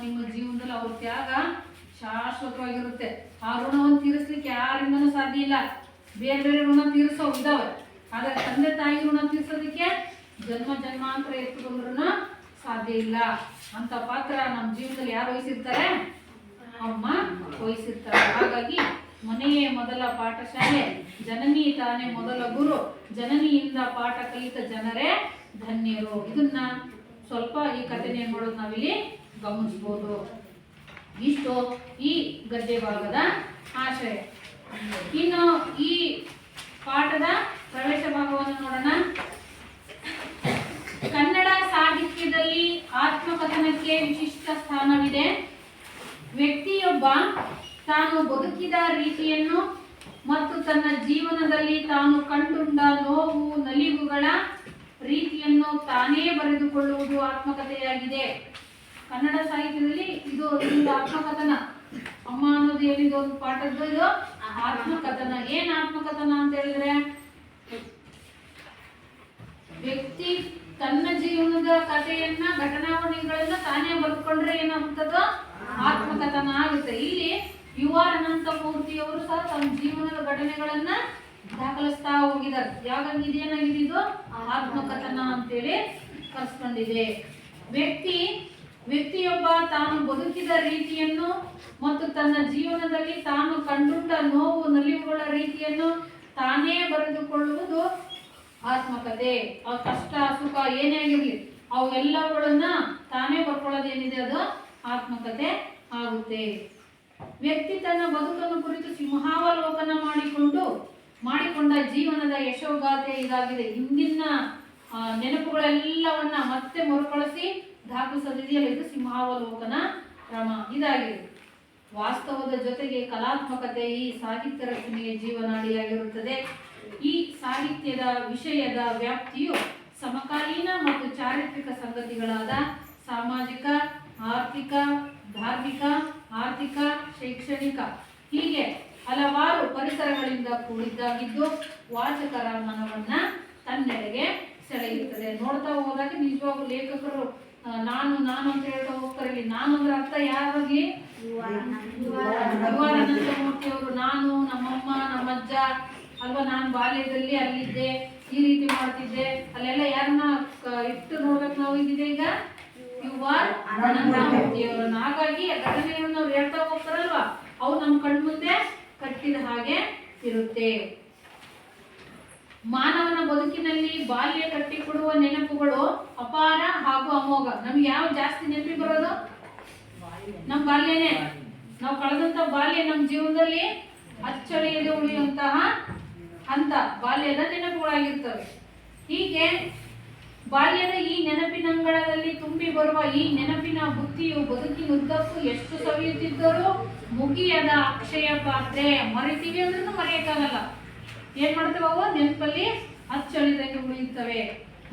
ನಿಮ್ಮ ಜೀವನದಲ್ಲಿ ಅವ್ರ ತ್ಯಾಗ ಶಾಶ್ವತವಾಗಿರುತ್ತೆ. ಆ ಋಣವನ್ನು ತೀರಿಸ್ಲಿಕ್ಕೆ ಯಾರಿಂದನೂ ಸಾಧ್ಯ ಇಲ್ಲ. ಬೇರೆ ಬೇರೆ ಋಣ ತೀರಿಸೋ ಇದಾವೆ, ಆದರೆ ತಂದೆ ತಾಯಿ ಋಣ ತೀರ್ಸೋದಕ್ಕೆ ಜನ್ಮ ಜನ್ಮಾಂತರ ಎತ್ತುಕೊಂಡ್ರೂ ಸಾಧ್ಯ ಇಲ್ಲ. ಅಂತ ಪಾತ್ರ ನಮ್ಮ ಜೀವನದಲ್ಲಿ ಯಾರು ವಹಿಸಿರ್ತಾರೆ, ಅಮ್ಮ ವಹಿಸಿರ್ತಾರೆ. ಹಾಗಾಗಿ ಮನೆಯೇ ಮೊದಲ ಪಾಠಶಾಲೆ, ಜನನಿ ತಾನೇ ಮೊದಲ ಗುರು, ಜನನಿಯಿಂದ ಪಾಠ ಕಲಿತ ಜನರೇ ಧನ್ಯರು. ಇದನ್ನ ಸ್ವಲ್ಪ ಈ ಕಥೆನ ಏನ್ ಮಾಡೋದು ನಾವಿಲ್ಲಿ ಗಮನಿಸ್ಬೋದು. ಇಷ್ಟು ಈ ಗದ್ಯ ಭಾಗದ ಆಶಯ. ಇನ್ನು ಈ ಪಾಠದ ಪ್ರವೇಶ ಭಾಗವನ್ನು ನೋಡೋಣ. ಕನ್ನಡ ಸಾಹಿತ್ಯದಲ್ಲಿ ಆತ್ಮಕಥನಕ್ಕೆ ವಿಶಿಷ್ಟ ಸ್ಥಾನವಿದೆ. ವ್ಯಕ್ತಿಯೊಬ್ಬ ತಾನು ಬದುಕಿದ ರೀತಿಯನ್ನು ಮತ್ತು ತನ್ನ ಜೀವನದಲ್ಲಿ ತಾನು ಕಂಡುಂಡ ನೋವು ನಲಿವುಗಳ ರೀತಿಯನ್ನು ತಾನೇ ಬರೆದುಕೊಳ್ಳುವುದು ಆತ್ಮಕಥೆಯಾಗಿದೆ. ಕನ್ನಡ ಸಾಹಿತ್ಯದಲ್ಲಿ ಇದು ಒಂದು ಆತ್ಮಕಥನ. ಅಮ್ಮ ಅನ್ನೋದು ಏನಿದೆ ಒಂದು ಪಾಠದ್ದು, ಇದು ಆತ್ಮಕಥನ. ಏನ್ ಆತ್ಮಕಥನ ಅಂತ ಹೇಳಿದ್ರೆ, ವ್ಯಕ್ತಿ ತನ್ನ ಜೀವನದ ಕಥೆಯನ್ನ ಘಟನಾವಳಿಗಳನ್ನ ತಾನೇ ಬರೆದುಕೊಂಡ್ರೆ ಏನಾಗುತ್ತದೋ ಆತ್ಮಕಥನ ಆಗುತ್ತೆ. ಇಲ್ಲಿ ಯು ಆರ್ ಅನಂತಮೂರ್ತಿಯವರು ಸಹ ತಮ್ಮ ಜೀವನದ ಘಟನೆಗಳನ್ನ ದಾಖಲಿಸ್ತಾ ಹೋಗಿದ್ದಾರೆ. ಯಾಕಂದ್ರೆ ಇದೇನಾಗಿದೆ, ಇದು ಆತ್ಮಕಥನ ಅಂತೇಳಿ ಕರ್ಸ್ಕೊಂಡಿದೆ. ವ್ಯಕ್ತಿಯೊಬ್ಬ ತಾನು ಬದುಕಿದ ರೀತಿಯನ್ನು ಮತ್ತು ತನ್ನ ಜೀವನದಲ್ಲಿ ತಾನು ಕಂಡುಂಡ ನೋವು ನಲಿವುಗಳ ರೀತಿಯನ್ನು ತಾನೇ ಬರೆದುಕೊಳ್ಳುವುದು ಆತ್ಮಕಥೆ. ಆ ಕಷ್ಟ ಸುಖ ಏನೇ ಆಗಿರ್ಲಿ ಅವು ಎಲ್ಲವುಗಳನ್ನ ತಾನೇ ಬರ್ಕೊಳ್ಳೋದೇನಿದೆ ಅದು ಆತ್ಮಕಥೆ ಆಗುತ್ತೆ. ವ್ಯಕ್ತಿ ತನ್ನ ಬದುಕನ್ನು ಕುರಿತು ಸಿಂಹಾವಲೋಕನ ಮಾಡಿಕೊಂಡ ಜೀವನದ ಯಶೋಗಾಥೆ ಇದಾಗಿದೆ. ಹಿಂದಿನ ನೆನಪುಗಳೆಲ್ಲವನ್ನ ಮತ್ತೆ ಮರುಕಳಿಸಿ ದಾಖಲಿಸೋದಿದೆಯಲ್ಲ, ಇದು ಸಿಂಹಾವಲೋಕನ ಕ್ರಮ ಇದಾಗಿದೆ. ವಾಸ್ತವದ ಜೊತೆಗೆ ಕಲಾತ್ಮಕತೆ ಈ ಸಾಹಿತ್ಯ ರಚನೆಯ ಜೀವನಾಡಿಯಾಗಿರುತ್ತದೆ. ಈ ಸಾಹಿತ್ಯದ ವಿಷಯದ ವ್ಯಾಪ್ತಿಯು ಸಮಕಾಲೀನ ಮತ್ತು ಚಾರಿತ್ರಿಕ ಸಂಗತಿಗಳಾದ ಸಾಮಾಜಿಕ, ಆರ್ಥಿಕ, ಧಾರ್ಮಿಕ, ಆರ್ಥಿಕ, ಶೈಕ್ಷಣಿಕ ಹೀಗೆ ಹಲವಾರು ಪರಿಸರಗಳಿಂದ ಕೂಡಿದ್ದಾಗಿದ್ದು ವಾಚಕರ ಮನವನ್ನ ತನ್ನೆಡೆಗೆ ಸೆಳೆಯುತ್ತದೆ. ನೋಡ್ತಾ ಹೋದಾಗ ನಿಜವಾಗ್ಲೂ ಲೇಖಕರು ನಾನು ಅಂತ ಹೇಳ್ತಾ ಹೋಗ್ತಾರೆ. ನಾನು ಅಂದ್ರೆ ಅರ್ಥ ಯಾರಾಗಿ ಯುವಾನಂದಮೂರ್ತಿ ಅವರು, ನಾನು, ನಮ್ಮಮ್ಮ, ನಮ್ಮಜ್ಜ ಅಲ್ವಾ, ನಾನು ಬಾಲ್ಯದಲ್ಲಿ ಅಲ್ಲಿದ್ದೆ, ಈ ರೀತಿ ಮಾಡ್ತಿದ್ದೆ, ಅಲ್ಲೆಲ್ಲ ಯಾರನ್ನ ಇಟ್ಟು ನೋಡ್ಬೇಕು ನಾವು ಇದ್ದಿದೆ ಈಗ ಯುವಾನಂದಮೂರ್ತಿ ಅವರನ್ನ. ಹಾಗಾಗಿ ಆ ಘಟನೆಗಳನ್ನ ಅವ್ರು ಹೇಳ್ತಾ ಹೋಗ್ತಾರಲ್ವಾ, ಅವು ನಮ್ಮ ಕಣ್ಮುಂದೆ ಕಟ್ಟಿದ ಹಾಗೆ ಇರುತ್ತೆ. ಮಾನವನ ಬದುಕಿನಲ್ಲಿ ಬಾಲ್ಯ ಕಟ್ಟಿಕೊಡುವ ನೆನಪುಗಳು ಅಪಾರ ಹಾಗೂ ಅಮೋಘ. ನಮ್ಗೆ ಯಾವ ಜಾಸ್ತಿ ನೆನಪಿ ಬರೋದು? ನಮ್ಮ ಬಾಲ್ಯನೇ. ನಾವು ಕಳೆದಂತ ಬಾಲ್ಯ ನಮ್ಮ ಜೀವನದಲ್ಲಿ ಅಚ್ಚಳಿಯದೆ ಉಳಿಯುವಂತಹ ಹಂತ ಬಾಲ್ಯದ ನೆನಪುಗಳಾಗಿರ್ತವೆ. ಹೀಗೆ ಬಾಲ್ಯದ ಈ ನೆನಪಿನಂಗಳದಲ್ಲಿ ತುಂಬಿ ಬರುವ ಈ ನೆನಪಿನ ಬುತ್ತಿಯು ಬದುಕಿನುದ್ದಕ್ಕೂ ಎಷ್ಟು ಸವಿಯುತ್ತಿದ್ದರೂ ಮುಗಿಯದ ಅಕ್ಷಯ ಪಾತ್ರೆ. ಮರಿತೀವಿ ಅಂದ್ರೂ ಮರೆಯಕ್ಕಾಗಲ್ಲ. ಏನ್ ಮಾಡ್ತೇವೆ ಅವು? ನೆನಪಲ್ಲಿ ಅಚ್ಚಳಿದಂಗೆ ಉಳಿಯುತ್ತವೆ.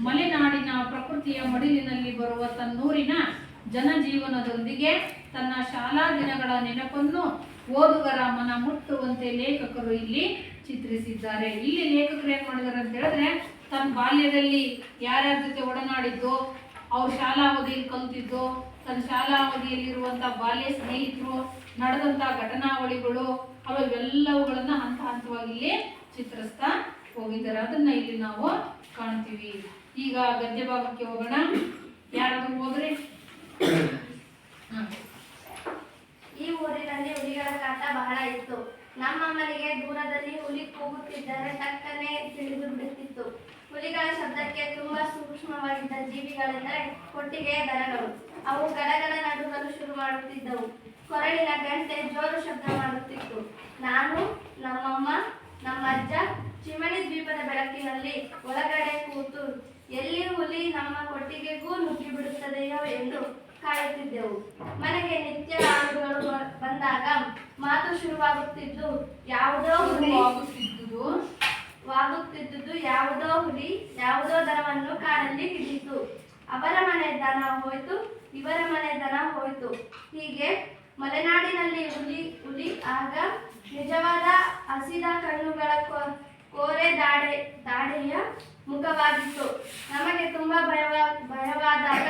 ಮಲೆನಾಡಿನ ಪ್ರಕೃತಿಯ ಮಡಿಲಿನಲ್ಲಿ ಬರುವ ತನ್ನೂರಿನ ಜನಜೀವನದೊಂದಿಗೆ ತನ್ನ ಶಾಲಾ ದಿನಗಳ ನೆನಪನ್ನು ಓದುಗರ ಮನ ಮುಟ್ಟುವಂತೆ ಲೇಖಕರು ಇಲ್ಲಿ ಚಿತ್ರಿಸಿದ್ದಾರೆ. ಇಲ್ಲಿ ಲೇಖಕರು ಏನ್ ಮಾಡಿದ್ದಾರೆ ಅಂತ ಹೇಳಿದ್ರೆ, ತನ್ನ ಬಾಲ್ಯದಲ್ಲಿ ಯಾರ್ಯಾರ ಜೊತೆ ಒಡನಾಡಿದ್ದು, ಅವ್ರ ಶಾಲಾ ಅವಧಿಯಲ್ಲಿ ಕಲಿತಿದ್ದು, ತನ್ನ ಶಾಲಾ ಅವಧಿಯಲ್ಲಿರುವಂತಹ ಬಾಲ್ಯ ಸ್ನೇಹಿತರು, ನಡೆದಂತಹ ಘಟನಾವಳಿಗಳು, ಅವೆಲ್ಲವುಗಳನ್ನ ಹಂತ ಹಂತವಾಗಿ ಇಲ್ಲಿ ಚಿತ್ರಿಸ್ತಾ ಹೋಗಿದ್ದಾರೆ. ಅದನ್ನ ಇಲ್ಲಿ ನಾವು ಕಾಣ್ತೀವಿ. ಈಗ ಗದ್ಯ ಭಾಗಕ್ಕೆ ಹೋಗೋಣ. ಯಾರಾದ್ರೂ ಹೋದ್ರಿ? ಈ ಊರಿನಲ್ಲಿ ಹುಲಿಗಳ ಕಾಟ ಬಹಳ ಇತ್ತು. ನಮ್ಮಮ್ಮನಿಗೆ ದೂರದಲ್ಲಿ ಹುಲಿ ಕೂಗುತ್ತಿದ್ದರೆ ಟಕ್ಕನೆ ತಿಳಿದು ಬಿಡುತ್ತಿತ್ತು. ಹುಲಿಗಳ ಶಬ್ದಕ್ಕೆ ತುಂಬಾ ಸೂಕ್ಷ್ಮವಾಗಿದ್ದ ಜೀವಿಗಳೆಂದರೆ ಕೊಟ್ಟಿಗೆಯ ದನಗಳು. ಅವು ಗಡಗಡ ನಡುಗಲು ಶುರು ಮಾಡುತ್ತಿದ್ದವು. ಕೊರಳಿನ ಗಂಟೆ ಜೋರು ಶಬ್ದ ಮಾಡುತ್ತಿತ್ತು. ನಾನು, ನಮ್ಮಮ್ಮ, ನಮ್ಮಜ್ಜ ಚಿಮಣಿ ದ್ವೀಪದ ಬೆಳಕಿನಲ್ಲಿ ಒಳಗಡೆ ಕೂತು ಎಲ್ಲಿ ಹುಲಿ ನಮ್ಮ ಕೊಟ್ಟಿಗೆಗೂ ನುಗ್ಗಿ ಬಿಡುತ್ತದೆಯೋ ಎಂದು ಕಾಯುತ್ತಿದ್ದೆವು. ಮನೆಗೆ ನಿತ್ಯ ಹಾಡುಗಳು ಬಂದಾಗ ಮಾತು ಶುರುವಾಗುತ್ತಿದ್ದು ಯಾವುದೋ ಹುಲಿ ಯಾವುದೋ ದನವನ್ನು ಕಾಡಲ್ಲಿ ಹಿಡಿಯಿತು. ಅವರ ಮನೆ ದನ ಹೋಯ್ತು, ಇವರ ಮನೆ ದನ ಹೋಯ್ತು. ಹೀಗೆ ಮಲೆನಾಡಿನಲ್ಲಿ ಹುಲಿ ಆಗ ನಿಜವಾದ ಹಸಿದ ಕಣ್ಣುಗಳ ಕೋರೆ ದಾಡೆಯ ಮುಖವಾಗಿತ್ತು. ನಮಗೆ ತುಂಬಾ ಭಯವಾದಾಗ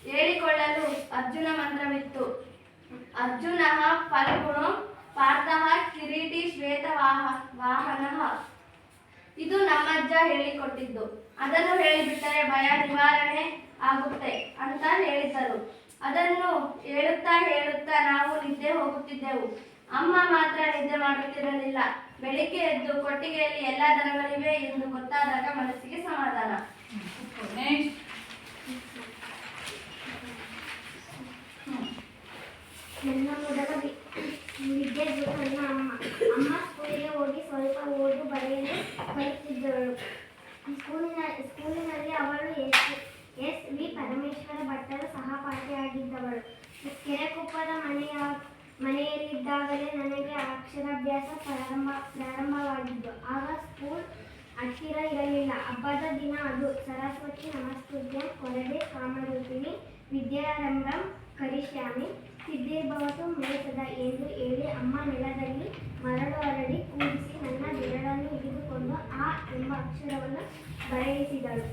ಹೇಳಿಕೊಳ್ಳಲು ಅರ್ಜುನ ಮಂತ್ರವಿತ್ತು. ಅರ್ಜುನ ಫಲ್ಗುಣೋ ಪಾರ್ಥಃ ಕಿರೀಟಿ ಶ್ವೇತ ವಾಹನಃ. ಇದು ನಮ್ಮಜ್ಜ ಹೇಳಿಕೊಟ್ಟಿದ್ದು. ಅದನ್ನು ಹೇಳಿಬಿಟ್ಟರೆ ಭಯ ನಿವಾರಣೆ ಆಗುತ್ತೆ ಅಂತ ಹೇಳಿದ್ದರು. ಅದನ್ನು ಹೇಳುತ್ತಾ ನಾವು ನಿದ್ದೆ ಹೋಗುತ್ತಿದ್ದೆವು. ಅಮ್ಮ ಮಾತ್ರ ನಿದ್ದೆ ಮಾಡುತ್ತಿರಲಿಲ್ಲ. ಬೆಳಿಗ್ಗೆ ಎದ್ದು ಕೊಟ್ಟಿಗೆಯಲ್ಲಿ ಎಲ್ಲ ದನಗಳಿವೆ ಎಂದು ಗೊತ್ತಾದಾಗ ಮನಸ್ಸಿಗೆ ಸಮಾಧಾನ. ನನ್ನ ಮೊದಲ ವಿದ್ಯೆ ನನ್ನ ಅಮ್ಮ ಸ್ಕೂಲಿಗೆ ಹೋಗಿ ಸ್ವಲ್ಪ ಓದು ಬರೆಯಲು ಬರುತ್ತಿದ್ದಳು. ಸ್ಕೂಲಿನಲ್ಲಿ ಅವಳು ಎಸ್ ವಿ ಪರಮೇಶ್ವರ ಭಟ್ಟರ ಸಹಪಾಠಿಯಾಗಿದ್ದವಳು. ಕೆರೆಕೊಪ್ಪದ ಮನೆಯಲ್ಲಿದ್ದಾಗಲೇ ನನಗೆ ಅಕ್ಷರಾಭ್ಯಾಸ ಪ್ರಾರಂಭವಾಗಿದ್ದು. ಆಗ ಸ್ಕೂಲ್ ಹತ್ತಿರ ಇರಲಿಲ್ಲ. ಹಬ್ಬದ ದಿನ ಅದು. ಸರಸ್ವತಿ ನಮಸ್ತುಭ್ಯಂ ಕೊರದೆ ಕಾಮರೂಪಿಣಿ ವಿದ್ಯಾರಂಭಂ ಕರಿಷ್ಯಾಮಿ ಸಿದ್ಧಿರ್ಭವತು ಮೇಸದ ಎಂದು ಹೇಳಿ ಅಮ್ಮ ನೆಲದಲ್ಲಿ ಮರಳು ಹರಡಿ ಕೂಡಿಸಿ ನನ್ನ ಬೆರಳನ್ನು ಹಿಡಿದುಕೊಂಡು ಆ ಎಂಬ ಅಕ್ಷರವನ್ನು ಬರೆಯಿಸಿದಳು.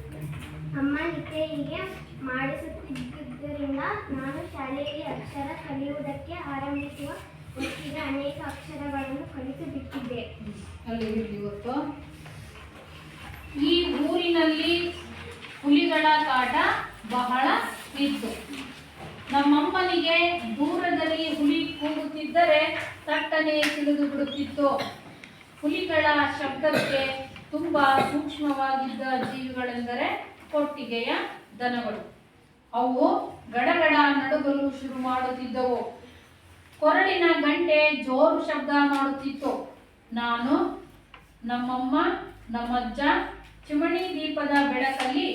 ಅಮ್ಮ ನಿತ್ಯ ಹೀಗೆ ಮಾಡಿಸುತ್ತಿದ್ದುದರಿಂದ ನಾನು ಶಾಲೆಯಲ್ಲಿ ಅಕ್ಷರ ಕಲಿಯುವುದಕ್ಕೆ ಆರಂಭಿಸುವ ಹೊತ್ತಿಗೆ ಅನೇಕ ಅಕ್ಷರಗಳನ್ನು ಕಲಿತು ಬಿಟ್ಟಿದ್ದೆ. ಇವತ್ತು ಈ ಊರಿನಲ್ಲಿ ಹುಲಿಗಳ ಕಾಟ ಬಹಳ ಇತ್ತು. ನಮ್ಮಮ್ಮನಿಗೆ ದೂರದಲ್ಲಿ ಹುಲಿ ಕೂಗುತ್ತಿದ್ದರೆ ತಟ್ಟನೆ ತಿಳಿದು ಬಿಡುತ್ತಿತ್ತು. ಹುಲಿಗಳ ಶಬ್ದಕ್ಕೆ ತುಂಬಾ ಸೂಕ್ಷ್ಮವಾಗಿದ್ದ ಜೀವಿಗಳೆಂದರೆ ಕೊಟ್ಟಿಗೆಯ ದನಗಳು. ಅವು ಗಡಗಡ ನಡುಗಲು ಶುರು ಮಾಡುತ್ತಿದ್ದವು. ಕೊರಳಿನ ಗಂಟೆ ಜೋರು ಶಬ್ದ ಮಾಡುತ್ತಿತ್ತು. ನಾನು, ನಮ್ಮಮ್ಮ, ನಮ್ಮಜ್ಜ ಚಿಮಣಿ ದೀಪದ ಬೆಳಕಲ್ಲಿ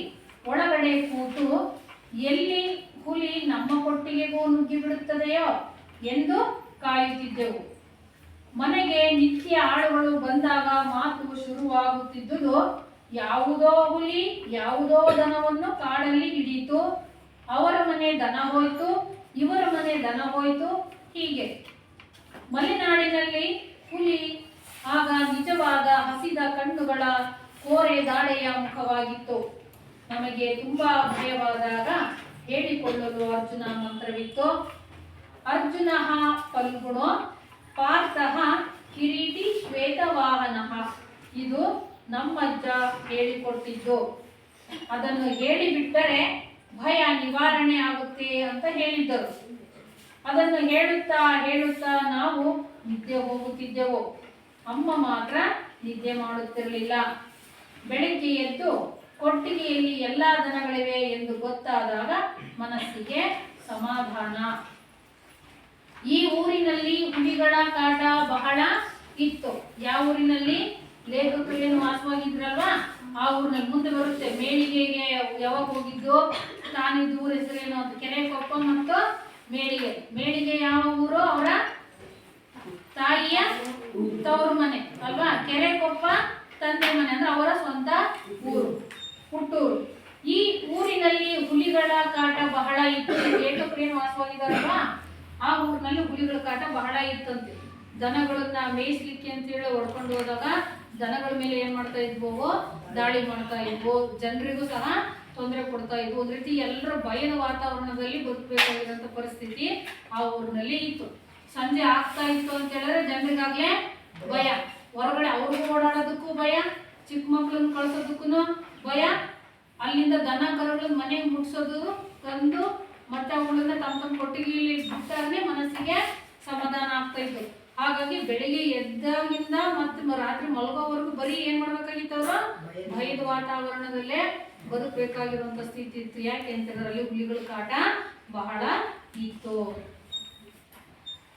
ಒಳಗಡೆ ಕೂತು ಎಲ್ಲಿ ಹುಲಿ ನಮ್ಮ ಕೊಟ್ಟಿಗೆಗೂ ನುಗ್ಗಿ ಬಿಡುತ್ತದೆಯೋ ಎಂದು ಕಾಯುತ್ತಿದ್ದೆವು. ಮನೆಗೆ ನಿತ್ಯ ಆಳುಗಳು ಬಂದಾಗ ಮಾತು ಶುರುವಾಗುತ್ತಿದ್ದುದು, ಯಾವುದೋ ಹುಲಿ ಯಾವುದೋ ದನವನ್ನು ಕಾಡಲ್ಲಿ ಹಿಡಿಯಿತು, ಅವರ ಮನೆ ದನ ಹೋಯ್ತು, ಇವರ ಮನೆ ದನ ಹೋಯ್ತು, ಹೀಗೆ. ಮಲೆನಾಡಿನಲ್ಲಿ ಹುಲಿ ಆಗ ನಿಜವಾದ ಹಸಿದ ಕಣ್ಣುಗಳ ಕೋರೆ ದಾಡೆಯ ಮುಖವಾಗಿತ್ತು. ನಮಗೆ ತುಂಬಾ ಭಯವಾದಾಗ ಹೇಳಿಕೊಳ್ಳಲು ಅರ್ಜುನ ಮಂತ್ರವಿತ್ತು. ಅರ್ಜುನ ಫಲ್ಗುಣೋ ಪಾರ್ಥಃ ಕಿರೀಟಿ ಶ್ವೇತವಾಹನಃ. ಇದು ನಮ್ಮಜ್ಜ ಹೇಳಿಕೊಟ್ಟಿದ್ದು. ಅದನ್ನು ಹೇಳಿಬಿಟ್ಟರೆ ಭಯ ನಿವಾರಣೆ ಆಗುತ್ತೆ ಅಂತ ಹೇಳಿದ್ದರು. ಅದನ್ನು ಹೇಳುತ್ತಾ ಹೇಳುತ್ತಾ ನಾವು ನಿದ್ದೆ ಹೋಗುತ್ತಿದ್ದೆವು. ಅಮ್ಮ ಮಾತ್ರ ನಿದ್ದೆ ಮಾಡುತ್ತಿರಲಿಲ್ಲ. ಬೆಳಿಗ್ಗೆ ಎದ್ದು ಕೊಟ್ಟಿಗೆಯಲ್ಲಿ ಎಲ್ಲ ದನಗಳಿವೆ ಎಂದು ಗೊತ್ತಾದಾಗ ಮನಸ್ಸಿಗೆ ಸಮಾಧಾನ. ಈ ಊರಿನಲ್ಲಿ ಹುಲಿಗಳ ಕಾಟ ಬಹಳ ಇತ್ತು. ಯಾವ ಊರಿನಲ್ಲಿ? ಲೇಖಕರು ಏನು ವಾಸವಾಗಿದ್ರಲ್ವಾ ಆ ಊರಿನಲ್ಲಿ. ಮುಂದೆ ಬರುತ್ತೆ. ಮೇಳಿಗೆಗೆ ಯಾವಾಗ ಹೋಗಿದ್ದು, ತಾನಿದ್ದು ಊರ ಹೆಸರೇನು ಅಂತ. ಕೆರೆಕೊಪ್ಪ ಮತ್ತು ಮೇಳಿಗೆ. ಮೇಳಿಗೆ ಯಾವ ಊರು? ಅವರ ತಾಯಿಯ ತವರು ಮನೆ ಅಲ್ವಾ. ಕೆರೆಕೊಪ್ಪ ತಂದೆ ಮನೆ ಅಂದ್ರೆ ಅವರ ಸ್ವಂತ ಊರು, ಹುಟ್ಟೂರು. ಈ ಊರಿನಲ್ಲಿ ಹುಲಿಗಳ ಕಾಟ ಬಹಳ ಇತ್ತು. ಲೇಖಕರು ಏನು ವಾಸವಾಗಿದ್ದಾರಲ್ವಾ ಆ ಊರಿನಲ್ಲಿ ಹುಲಿಗಳ ಕಾಟ ಬಹಳ ಇತ್ತಂತೆ. ದನಗಳನ್ನ ಮೇಯಿಸ್ಲಿಕ್ಕೆ ಅಂತೇಳಿ ಹೊಡ್ಕೊಂಡು ಹೋದಾಗ ದನಗಳ ಮೇಲೆ ಏನ್ ಮಾಡ್ತಾ ಇದ್ವು? ದಾಳಿ ಮಾಡ್ತಾ ಇದ್ವು. ಜನರಿಗೂ ಸಹ ತೊಂದರೆ ಕೊಡ್ತಾ ಇದ್ವು. ಒಂದ್ ರೀತಿ ಎಲ್ಲರ ಭಯದ ವಾತಾವರಣದಲ್ಲಿ ಬದುಕಬೇಕಾಗಿರೋಂಥ ಪರಿಸ್ಥಿತಿ ಆ ಊರಿನಲ್ಲಿ ಇತ್ತು. ಸಂಜೆ ಆಗ್ತಾ ಇತ್ತು ಅಂತ ಹೇಳಿದ್ರೆ ಜನರಿಗಾಗ್ಲೇ ಭಯ. ಹೊರಗಡೆ ಅವ್ರಿಗೂ ಓಡಾಡೋದಕ್ಕೂ ಭಯ, ಚಿಕ್ಕ ಮಕ್ಳನ್ನ ಕಳ್ಸೋದಕ್ಕೂ ಭಯ, ಅಲ್ಲಿಂದ ದನ ಕರುಗಳನ್ನ ಮನೆಗೆ ಮುಟ್ಸೋದು ತಂದು ಮತ್ತೆ ಅವುಗಳನ್ನ ತಮ್ಮ ಕೊಟ್ಟಿಗೆಯಲ್ಲಿ ಬಿಟ್ಟಾಗಲೇ ಮನಸ್ಸಿಗೆ ಸಮಾಧಾನ ಆಗ್ತಾ ಇತ್ತು. ಹಾಗಾಗಿ ಬೆಳಿಗ್ಗೆ ಎದ್ದಾಗಿಂದ ಮತ್ತೆ ರಾತ್ರಿ ಮಲಗೋವರೆಗೂ ಬರೀ ಏನ್ ಮಾಡ್ಬೇಕಾಗಿತ್ತು? ಅವರು ಭಯದ ವಾತಾವರಣದಲ್ಲೇ ಬದುಕಬೇಕಾಗಿರುವಂತ ಸ್ಥಿತಿ ಇತ್ತು. ಯಾಕೆ ಅಂತ ಹೇಳಿದ್ರೆ ಹುಲಿಗಳ ಕಾಟ ಬಹಳ ಇತ್ತು.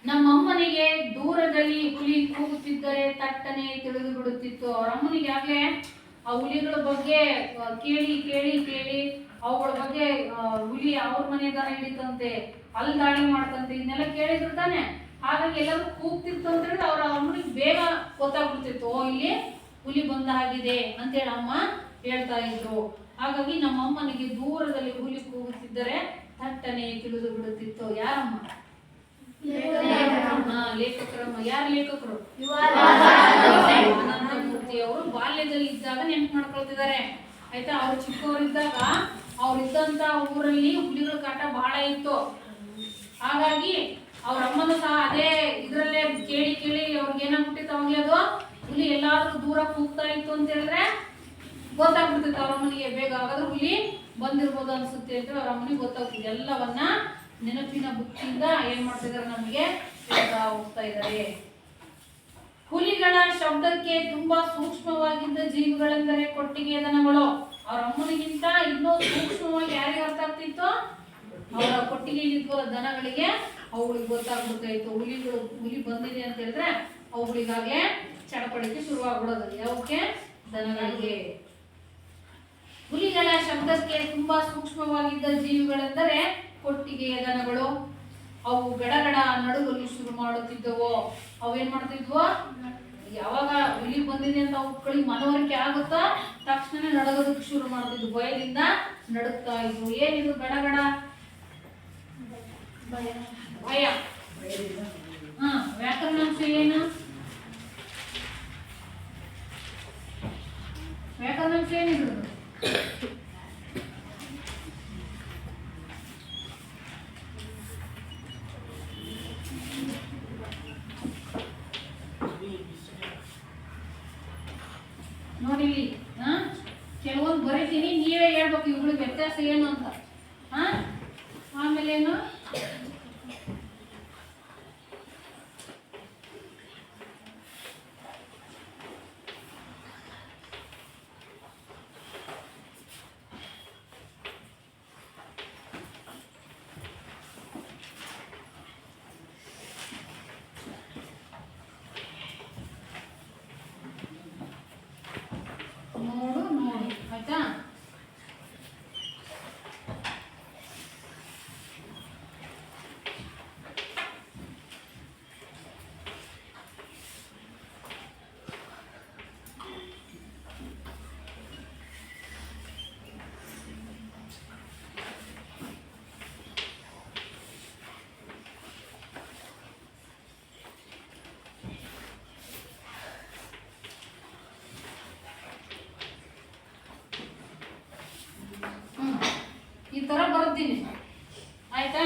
ನಮ್ಮಮ್ಮನಿಗೆ ದೂರದಲ್ಲಿ ಹುಲಿ ಕೂಗುತ್ತಿದ್ದರೆ ತಟ್ಟನೆ ತಿಳಿದು ಬಿಡುತ್ತಿತ್ತು. ಅವ್ರ ಅಮ್ಮನಿಗೆ ಆಗ್ಲೇ ಆ ಹುಲಿಗಳ ಬಗ್ಗೆ ಕೇಳಿ ಕೇಳಿ ಕೇಳಿ ಅವುಗಳ ಬಗ್ಗೆ ಹುಲಿ ಅವ್ರ ಮನೆ ದನ ಹಿಡಿತಂತೆ, ಅಲ್ಲಿ ದಾಳಿ ಮಾಡ್ತಂತೆ, ಇದನ್ನೆಲ್ಲ ಕೇಳಿದ್ರು ತಾನೆ. ಹಾಗಾಗಿ ಎಲ್ಲರೂ ಕೂಗ್ತಿತ್ತು ಅಂತ ಹೇಳಿದ್ರೆ ಅವ್ರ ಅಮ್ಮನಿಗೆ ಬೇಗ ಗೊತ್ತಾಗ್ಬಿಡ್ತಿತ್ತು, ಓ ಇಲ್ಲಿ ಹುಲಿ ಬಂದ ಹಾಗಿದೆ ಅಂತೇಳಿ ಅಮ್ಮ ಹೇಳ್ತಾ ಇದ್ರು. ಹಾಗಾಗಿ ನಮ್ಮ ಅಮ್ಮನಿಗೆ ದೂರದಲ್ಲಿ ಹುಲಿ ಕೂಗುತ್ತಿದ್ದರೆ ತಟ್ಟನೆ ತಿಳಿದು ಬಿಡುತ್ತಿತ್ತು. ಯಾರಮ್ಮ? ಲೇಖಕರಮ್ಮ. ಯಾರು ಲೇಖಕರು? ಆನಂದಮೂರ್ತಿ ಅವರು ಬಾಲ್ಯದಲ್ಲಿ ಇದ್ದಾಗ ನೆನ್ಪು ಮಾಡ್ಕೊಳ್ತಿದ್ದಾರೆ. ಆಯ್ತಾ? ಅವ್ರು ಚಿಕ್ಕವರಿದ್ದಾಗ ಅವ್ರಿದ್ದಂತ ಊರಲ್ಲಿ ಹುಲಿಗಳ ಕಾಟ ಬಹಳ ಇತ್ತು. ಹಾಗಾಗಿ ಅವ್ರ ಅಮ್ಮನೂ ಸಹ ಅದೇ ಇದ್ರಲ್ಲೇ ಕೇಳಿ ಕೇಳಿ ಅವ್ರಿಗೆ ಏನಾಗ್ಬಿಟ್ಟಿತ್ತು, ಅವಾಗಲೇ ಅದು ಹುಲಿ ಎಲ್ಲಾದ್ರೂ ದೂರ ಕೂಗ್ತಾ ಇತ್ತು ಅಂತ ಹೇಳಿದ್ರೆ ಗೊತ್ತಾಗ್ಬಿಡ್ತಿತ್ತು ಅವ್ರ ಅಮ್ಮನಿಗೆ ಬೇಗ. ಹಾಗಾದ್ರೆ ಹುಲಿ ಬಂದಿರ್ಬೋದು ಅನ್ಸುತ್ತೆ ಅಂತ ಅವ್ರ ಅಮ್ಮನಿಗೆ ಗೊತ್ತಾಗ್ತಿದೆ. ಎಲ್ಲವನ್ನ ನೆನಪಿನ ಬುಕ್ಕಿಯಿಂದ ಏನ್ ಮಾಡ್ತಿದಾರೆ, ನಮಗೆ ಹೇಳ್ತಾ ಹೋಗ್ತಾ ಇದ್ದಾರೆ. ಹುಲಿಗಳ ಶಬ್ದಕ್ಕೆ ತುಂಬಾ ಸೂಕ್ಷ್ಮವಾಗಿದ್ದ ಜೀವಿಗಳೆಂದರೆ ಕೊಟ್ಟಿಗೆ ದನಗಳು. ಅವ್ರ ಅಮ್ಮನಿಗಿಂತ ಇನ್ನೂ ಸೂಕ್ಷ್ಮವಾಗಿ ಯಾರಿಗೆ ಅರ್ಥ ಆಗ್ತಿತ್ತು? ಅವರ ಕೊಟ್ಟಿಗೆಯಲ್ಲಿದ್ದ ದನಗಳಿಗೆ ಅವುಗಳಿಗೆ ಗೊತ್ತಾಗ್ಬಿಡ್ತಾ ಇತ್ತು. ಹುಲಿ ಬಂದಿದೆ ಅಂತ ಹೇಳಿದ್ರೆ ಅವುಗಳಿಗಾಗಲೇ ಚಡಪಡಿಕೆ ಶುರುವಾಗ್ಬಿಡೋದು. ಯಾವಕ್ಕೆ? ದನಗಳಿಗೆ. ಹುಲಿಗಳ ಶಬ್ದಕ್ಕೆ ತುಂಬಾ ಸೂಕ್ಷ್ಮವಾಗಿದ್ದ ಜೀವಿಗಳೆಂದರೆ ಕೊಟ್ಟಿಗೆಯ ದನಗಳು. ಅವು ಗಡಗಡ ನಡುಗಲು ಶುರು ಮಾಡುತ್ತಿದ್ದವು. ಅವೇನ್ ಮಾಡ್ತಿದ್ವು? ಯಾವಾಗ ಹುಲಿ ಬಂದಿದೆ ಅಂತ ಅವುಗಳಿಗೆ ಮನವರಿಕೆ ಆಗುತ್ತಾ ತಕ್ಷಣ ನಡಗೋದಕ್ಕೆ ಶುರು ಮಾಡ್ತಿದ್ವು. ಭಯದಿಂದ ನಡುಗ್ತಾ ಇದ್ವು. ಏನಿದು ಗಡಗಡ? ಭಯ. ವ್ಯಾಕರಣಾಂಶ ಏನು? ವ್ಯಾಕರಣಾಂಶ ಏನಿದ್ರು? ನೋಡಿಲಿ, ಕೆಲವೊಂದು ಬರೀತೀನಿ, ನೀವೇ ಹೇಳ್ಬೇಕು ಇವುಗಳಿಗೆ ವ್ಯತ್ಯಾಸ ಏನು ಅಂತ. ಆಮೇಲೆ ಏನು? ನೋಡು ಆಯ್ತಾ? ಥರ ಬರ್ತೀನಿ. ಆಯ್ತಾ?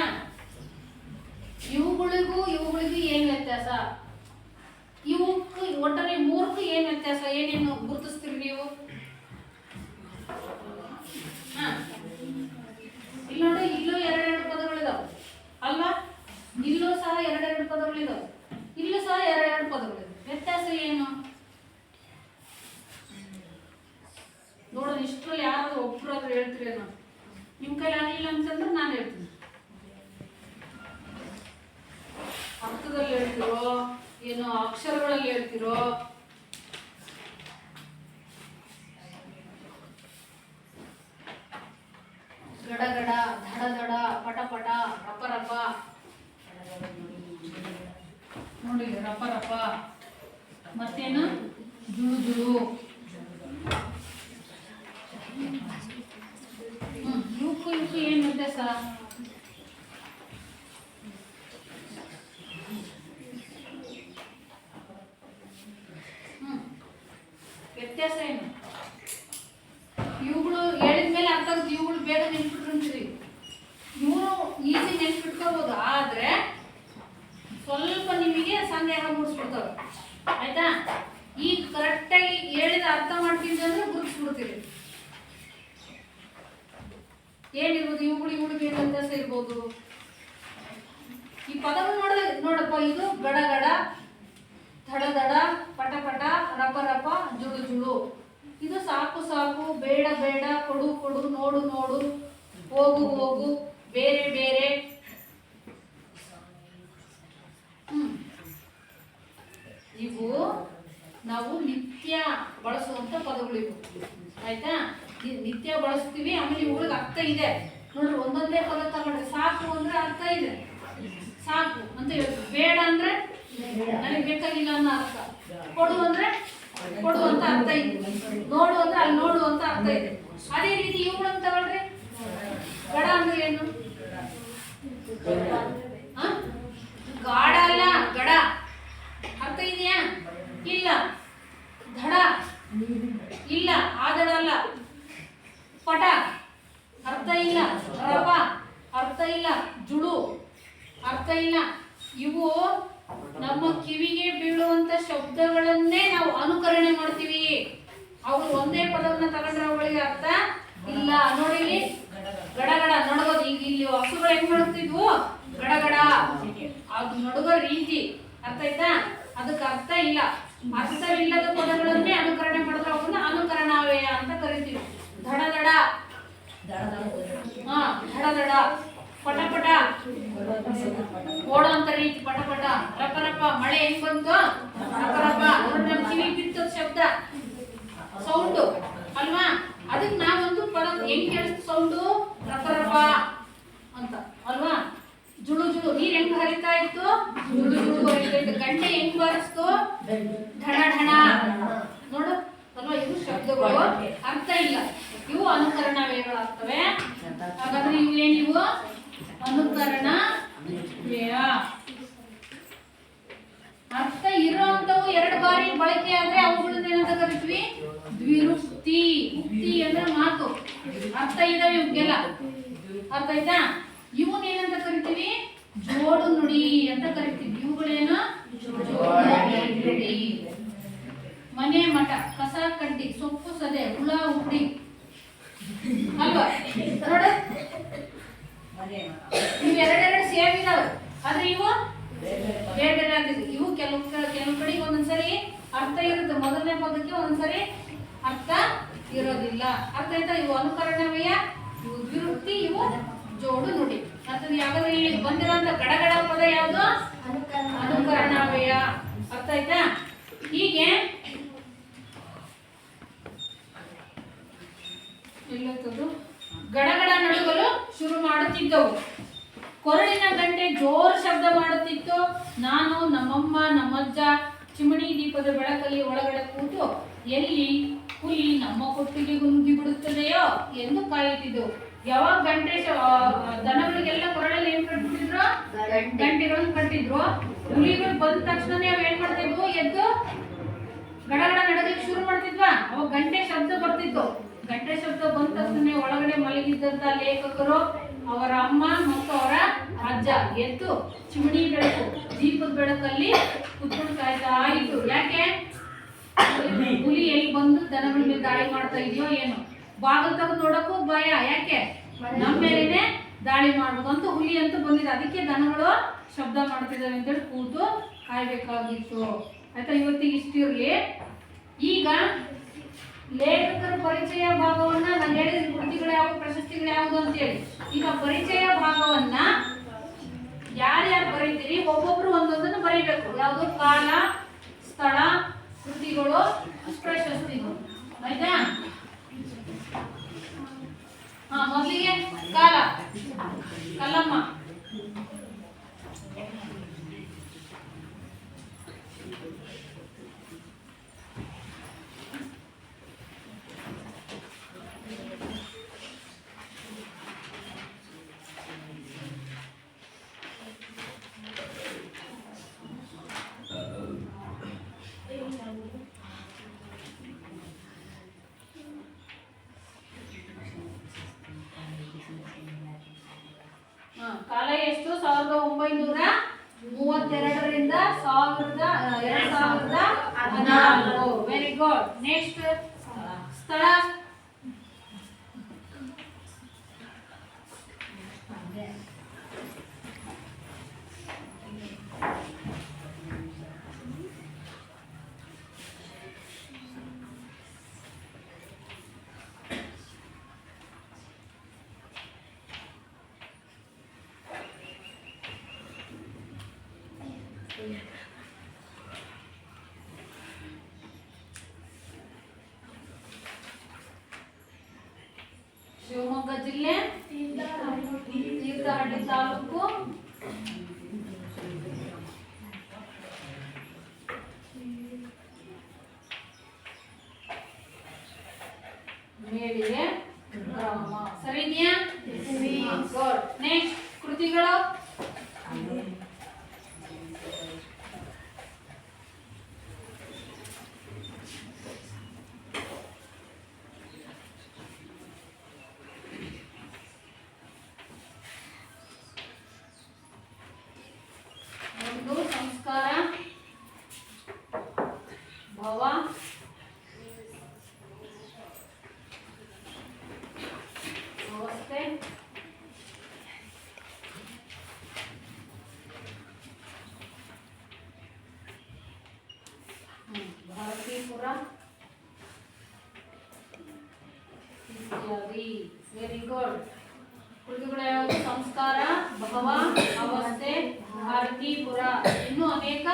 ಇವುಗಳಿಗೂ ಏನು ವ್ಯತ್ಯಾಸ? ಇವಕ್ಕೂ ಒಟ್ಟಾರೆ ಮೂರಕ್ಕೂ ಏನು ವ್ಯತ್ಯಾಸ? ಏನೇನು ಗುರುತಿಸ್ತೀರಿ ನೀವು? ಇಲ್ಲಿ ನೋಡಿ, ಇಲ್ಲೂ ಎರಡೆರಡು ಪದಗಳಿದಾವೆ ಅಲ್ವಾ? ಇಲ್ಲೂ ಸಹ ಎರಡೆರಡು ಪದಗಳಿದಾವೆ, ಇಲ್ಲೂ ಸಹ ಎರಡೆರಡು ಪದಗಳಿದಾವೆ. ವ್ಯತ್ಯಾಸ ಏನು ನೋಡೋಣ. ಇಷ್ಟರಲ್ಲಿ ಯಾರಾದ್ರೂ ಒಬ್ಬರಾದ್ರೂ ಹೇಳ್ತೀರೇನೋ? ನಿಮ್ಮ ಕೈಲಿ ಆಗಲಿಲ್ಲ ಅಂತಂದ್ರೆ ನಾನು ಹೇಳ್ತೀನಿ. ಅರ್ಥದಲ್ಲಿ ಹೇಳ್ತಿರೋ ಏನೋ ಅಕ್ಷರಗಳಲ್ಲಿ ಹೇಳ್ತಿರೋ? ಗಡ ಗಡ, ಧಡ ಧಡ, ಪಟ ಪಟ, ರಪ ರಪ. ನೋಡಿ, ರಪ ರಪ. ಮತ್ತೇನು? ಜುಳು ಜುಳು. ಇವಕ್ಕೂ ಏನು ವ್ಯತ್ಯಾಸ? ವ್ಯತ್ಯಾಸ ಏನು? ಇವುಗಳು ಹೇಳಿದ್ಮೇಲೆ ಅರ್ಥ ಆಗುತ್ತೆ. ಇವುಗಳು ಬೇಗ ನೆನ್ಪಿಟ್ಕೊಂತೀರಿ. ಇವರು ಈಸಿ ನೆನ್ಪಿಟ್ಕೋಬಹುದು, ಆದ್ರೆ ಸ್ವಲ್ಪ ನಿಮಗೆ ಸಂದೇಹ ಮೂಡಿಸ್ಬಿಡ್ತವೆ. ಆಯ್ತಾ? ಈಗ ಕರೆಕ್ಟಾಗಿ ಹೇಳಿದ ಅರ್ಥ ಮಾಡ್ತೀನಿ ಅಂದ್ರೆ ಗುರುತಿಸ್ಬಿಡ್ತೀರಿ. ಏನಿರ್ಬೋದು? ಇವುಗಳಿಗೆ ಏನು ವ್ಯತ್ಯಾಸ ಇರ್ಬೋದು? ಈ ಪದವನ್ನು ನೋಡಿದ್ರೆ ನೋಡಪ್ಪ, ಇದು ಗಡ ಗಡ, ಧಡ ಧಡ, ಪಟ ಪಟ, ರಪ ರಪ, ಜುಳು ಜುಳು. ಇದು ಸಾಕು ಸಾಕು, ಬೇಡ ಬೇಡ, ಕೊಡು ಕೊಡು, ನೋಡು ನೋಡು, ಹೋಗು ಹೋಗು, ಬೇರೆ ಬೇರೆ. ಇವು ನಾವು ನಿತ್ಯ ಬಳಸುವಂತ ಪದಗಳಿವು. ಆಯ್ತಾ? ನಿತ್ಯ ಬಳಸ್ತೀವಿ. ಆಮೇಲೆ ಇವುಗಳಿಗೆ ಅರ್ಥ ಇದೆ ನೋಡ್ರಿ. ಒಂದೊಂದೇ ಪದ ತಗೊಂಡ್ರೆ ಸಾಕು ಅಂದ್ರೆ ಅರ್ಥ ಇದೆ, ಸಾಕು ಅಂತ ಹೇಳ್ತೀವಿ. ಬೇಡ ಅಂದ್ರೆ ನನಗೆ ಬೇಕಾಗಿಲ್ಲ ಅನ್ನೋ ಅರ್ಥ. ಕೊಡು ಅಂದ್ರೆ ಕೊಡು ಅಂತ ಅರ್ಥ ಇದೆ. ನೋಡು ಅಂದ್ರೆ ಅಲ್ಲಿ ನೋಡು ಅಂತ ಅರ್ಥ ಇದೆ. ಅದೇ ರೀತಿ ಇವುಗಳನ್ನ ತಗೊಳ್ರಿ. ಗಡ ಅಂದ್ರೆ ಏನು? ಗಾಢ ಅಲ್ಲ, ಗಡ. ಅರ್ಥ ಇದೆಯಾ? ಇಲ್ಲ. ಧಡ ಇಲ್ಲ, ಆ ದಡ ಅಲ್ಲ. ಪಟ ಅರ್ಥ ಇಲ್ಲ. ರಪ ಅರ್ಥ ಇಲ್ಲ. ಜುಳು ಅರ್ಥ ಇಲ್ಲ. ಇವು ನಮ್ಮ ಕಿವಿಗೆ ಬೀಳುವಂತ ಶಬ್ದಗಳನ್ನೇ ನಾವು ಅನುಕರಣೆ ಮಾಡ್ತೀವಿ. ಅವ್ರು ಒಂದೇ ಪದವನ್ನ ತಗೊಂಡ್ರೆ ಅವುಗಳಿಗೆ ಅರ್ಥ ಇಲ್ಲ. ನೋಡಿ, ಇಲ್ಲಿ ಗಡಗಡ ನಡಗೋದು. ಈಗ ಇಲ್ಲಿ ಹಸುಗಳು ಹೆಂಗ್ ನಡುತ್ತಿದ್ವು? ಗಡಗಡ. ಅದು ನಡುಗೋ ರೀತಿ ಅರ್ಥ ಆಯ್ತಾ? ಅದಕ್ಕೆ ಅರ್ಥ ಇಲ್ಲ. ಅರ್ಥವಿಲ್ಲದ ಪದಗಳನ್ನೇ ಅನುಕರಣೆ ಮಾಡಿದ್ರೆ ಅವನ್ನ ಅನುಕರಣಾವ್ಯಯ ಅಂತ ಕರಿತೀವಿ. ಧಡ ಧಡ, ಧಡ ಧಡ, ಪಟ ಪಟ, ಓಡೋ ಅಂತ ರೀತಿ, ಪಟ ಪಟ. ರಪ ರಪ, ಮಳೆ ಹೆಂಗ್ ಬಂತು? ರಪ ರಪ. ನಮ್ಮ ಕಿವಿ ಬಿತ್ತದ ಶಬ್ದ, ಸೌಂಡು ಅಲ್ವಾ? ಅದಕ್ಕೆ ನಾವೊಂದು ಪದ ಹೆಂಗ್ ಕೇಳಿಸ್ತು? ಸೌಂಡು ರಪ ರಪ ಅಂತ ಅಲ್ವಾ? ಜುಳು ಜುಳು, ನೀರ್ ಹೆಂಗ್ ಹರಿತಾ ಇತ್ತು? ಜುಳು ಜುಳು ಹರಿತಾ ಇತ್ತು. ಗಂಟೆ ಹೆಂಗ್ ಬಾರಿಸ್ತು? ಢಣ ಢಣ. ನೋಡು ಅಲ್ವಾ? ಇವು ಶಬ್ದಗಳು ಅರ್ಥ ಇಲ್ಲ, ಇವು ಅನುಕರಣಾವ್ಯಯಗಳಾಗ್ತವೆ. ಹಾಗಾದ್ರೆ ಇವು ಏನಿವು? ಅನುಕರಣ ವ್ಯಯ. ಅರ್ಥ ಇರೋಂಥವು ಎರಡು ಬಾರಿ ಬಳಕೆ ಆದ್ರೆ ಅವುಗಳನ್ನ ಏನಂತ ಕರಿತೀವಿ? ದ್ವಿರುಕ್ತಿ. ಉಕ್ತಿ ಅಂದ್ರೆ ಮಾತು. ಅರ್ಥ ಇದಾವೆ ಇವಕ್ಕೆಲ್ಲ. ಅರ್ಥ ಆಯ್ತಾ? ಇವನ್ ಏನಂತ ಕರಿತೀವಿ? ಜೋಡು ನುಡಿ ಅಂತ ಕರಿತೀವಿ. ಇವುಗಳೇನು? ಜೋಡು ನುಡಿ. ಮನೆ ಮಠ, ಕಸ ಕಡ್ಡಿ, ಸೊಪ್ಪು ಸದೆ, ಹುಳ ಹುಡಿ ಅಲ್ವಾ? ನೋಡ, ಇವು ಎರಡೆರಡು ಸೇಮ್ ಇದಾವೆ, ಆದ್ರೆ ಇವು ಬೇರೆ ಬೇರೆ ಆಗಿದ್ವಿ. ಇವು ಕೆಲವು ಕಡೆಗೆ ಒಂದೊಂದ್ಸರಿ ಅರ್ಥ ಇರುತ್ತೆ, ಮೊದಲನೇ ಪದಕ್ಕೆ ಒಂದೊಂದ್ಸರಿ ಅರ್ಥ ಇರೋದಿಲ್ಲ. ಅರ್ಥ ಆಯ್ತಾ? ಇವು ಅನುಕರಣವ್ಯಯ, ಇವು ದ್ವಿರುಕ್ತಿ, ಇವು ಜೋಡು ನುಡಿ. ಅರ್ಥದ ಯಾವ್ದಾದ್ರು ಇಲ್ಲಿ ಬಂದಿರೋಂಥ ಗಡಗಡ ಪದ ಯಾವುದು? ಅನುಕರಣವ್ಯಯ. ಅರ್ಥ ಆಯ್ತಾ? ಹೀಗೆ ಗಡಗಡ ನಡುಗಲು ಶುರು ಮಾಡುತ್ತಿದ್ದವು. ಕೊರಳಿನ ಗಂಟೆ ಜೋರು ಶಬ್ದ ಮಾಡುತ್ತಿತ್ತು. ನಾನು, ನಮ್ಮಮ್ಮ, ನಮ್ಮಜ್ಜ ಚಿಮಣಿ ದೀಪದ ಬೆಳಕಲ್ಲಿ ಒಳಗಡೆ ಕೂತು ಎಲ್ಲಿ ಹುಲಿ ನಮ್ಮ ಕೊಟ್ಟಿಗೆಗೂ ನುಗ್ಗಿ ಬಿಡುತ್ತದೆಯೋ ಎಂದು ಕಾಯುತ್ತಿದ್ದೆವು. ಯಾವಾಗ ಗಂಟೆ ದನಗಳಿಗೆಲ್ಲ ಕೊರಳಲ್ಲಿ ಏನ್ ಕಟ್ಬಿಟ್ಟಿದ್ರು? ಗಂಟೆಗಳನ್ನು ಕಟ್ಟಿದ್ರು. ಹುಲಿಗಳು ಬಂದ ತಕ್ಷಣನೇ ಅವ್ ಏನ್ ಮಾಡ್ತಿದ್ವು? ಎದ್ದು ಗಡಗಡ ನಡಗಲಿಕ್ಕೆ ಶುರು ಮಾಡ್ತಿದ್ವಾ? ಅವಾಗ ಗಂಟೆ ಶಬ್ದ ಬರ್ತಿತ್ತು. ಗಂಟೆ ಶಬ್ದ ಬಂದ ತಕ್ಷಣ ಒಳಗಡೆ ಮಲಗಿ ಬರೆದಿದ್ದಂತ ಲೇಖಕರು ಅವರ ಅಮ್ಮ ಮತ್ತು ಅವರ ಅಜ್ಜ. ಎದ್ದು ಚಿಮಣಿ ಬೆಳಕು, ದೀಪದ ಬೆಳಕಲ್ಲಿ ಕುತ್ಕೊಂಡು ಕಾಯ್ತಾ ಇತ್ತು. ಯಾಕೆ? ಹುಲಿ ಎಲ್ಲಿ ಬಂದು ದನಗಳ ಮೇಲೆ ದಾಳಿ ಮಾಡ್ತಾ ಇದೆಯೋ ಏನೋ. ಬಾಗಿಲು ತೆಗೆದು ನೋಡಕ್ಕೂ ಭಯ. ಯಾಕೆ? ನಮ್ಮ ಮೇಲೇನೆ ದಾಳಿ ಮಾಡ್ಬೋದು ಅಂತ ಹುಲಿ ಅಂತ ಬಂದಿದೆ. ಅದಕ್ಕೆ ದನಗಳು ಶಬ್ದ ಮಾಡ್ತಿದ್ದಾವೆ ಅಂತೇಳಿ ಕೂತು ಕಾಯ್ಬೇಕಾಗಿತ್ತು. ಆಯ್ತಾ? ಇವತ್ತಿಗೆ ಇಷ್ಟಿರ್ಲಿ. ಈಗ ಲೇಖಕರ ಪರಿಚಯ ಭಾಗವನ್ನ ನಾನು ಹೇಳಿದ ಕೃತಿಗಳು ಯಾವುದು, ಪ್ರಶಸ್ತಿಗಳು ಯಾವುದು ಅಂತೇಳಿ. ಈಗ ಪರಿಚಯ ಭಾಗವನ್ನ ಯಾರ್ಯಾರು ಬರೀತೀರಿ ಒಬ್ಬೊಬ್ರು ಒಂದೊಂದನ್ನು ಬರೀಬೇಕು. ಯಾವುದು? ಕಾಲ, ಸ್ಥಳ, ಕೃತಿಗಳು, ಪ್ರಶಸ್ತಿಗಳು. ಆಯ್ತಾ? ಮೊದಲಿಗೆ ಕಾಲ. ಕಲ್ಲಮ್ಮ. ಕಾಲ ಎಷ್ಟು? 1932ರಿಂದ 2014. Very good. ನೆಕ್ಸ್ಟ್ ಸ್ಥಳ. ಶಿವಮೊಗ್ಗ ಜಿಲ್ಲೆ, ತೀರ್ಥಹಳ್ಳಿ ತಾಲೂಕು, ಮೇಡಿಗೆ ಗ್ರಾಮ. ಸರಿ ಇದೆಯಾ? ಗುಡ್. ನೆಕ್ಸ್ಟ್ ಕೃತಿಗಳು. ಒಂದು ಸಂಸ್ಕಾರ, ಭವ, ಅವಸ್ಥೆ, ಭಾರತೀಪುರ ಇತ್ಯಾದಿ. Very good. ಕೃತಿಗಳು ಯಾವುದು? ಸಂಸ್ಕಾರ, ಭವ, ಅವಸ್ಥೆ, ಭಾರತೀಪುರ. ಇನ್ನೂ ಅನೇಕ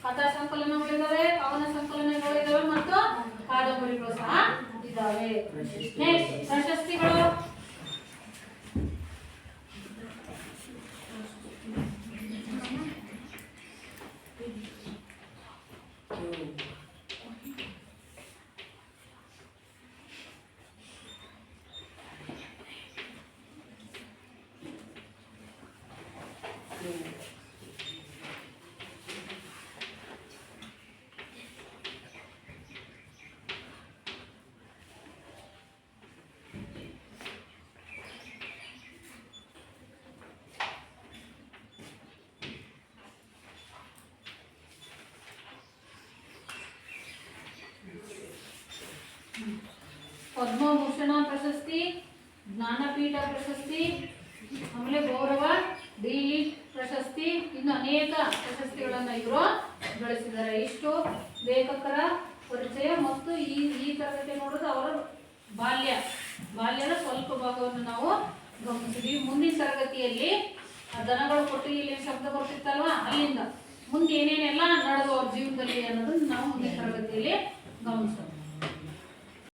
ಕಥಾ ಸಂಕಲನಗಳಿದಾವೆ, ಕವನ ಸಂಕಲನಗಳಿದಾವೆ ಮತ್ತು ಕಾದಂಬರಿಗಳು ಸಹ ಇದಾವೆ. ನೆಕ್ಸ್ಟ್ ಪ್ರಶಸ್ತಿಗಳು. ಪದ್ಮಭೂಷಣ ಪ್ರಶಸ್ತಿ, ಜ್ಞಾನಪೀಠ ಪ್ರಶಸ್ತಿ, ಆಮೇಲೆ ಗೌರವ ಡಿ ಪ್ರಶಸ್ತಿ, ಇನ್ನು ಅನೇಕ ಪ್ರಶಸ್ತಿಗಳನ್ನು ಇವರು ಗಳಿಸಿದ್ದಾರೆ. ಇಷ್ಟು ಲೇಖಕರ ಪರಿಚಯ ಮತ್ತು ಈ ತರಗತಿ ನೋಡೋದು ಅವರ ಬಾಲ್ಯದ ಸ್ವಲ್ಪ ಭಾಗವನ್ನು ನಾವು ಗಮನಿಸಿದ್ವಿ. ಮುಂದಿನ ತರಗತಿಯಲ್ಲಿ ದನಗಳು ಕೊಟ್ಟಿಗೆಯಲ್ಲಿ ಶಬ್ದ ಬರ್ತಿತ್ತಲ್ವಾ, ಅಲ್ಲಿಂದ ಮುಂದೆ ಏನೇನೆಲ್ಲ ನಡೆದು ಅವ್ರ ಜೀವನದಲ್ಲಿ ಅನ್ನೋದನ್ನು ನಾವು ಮುಂದಿನ ತರಗತಿಯಲ್ಲಿ ಗಮನಿಸೋಣ.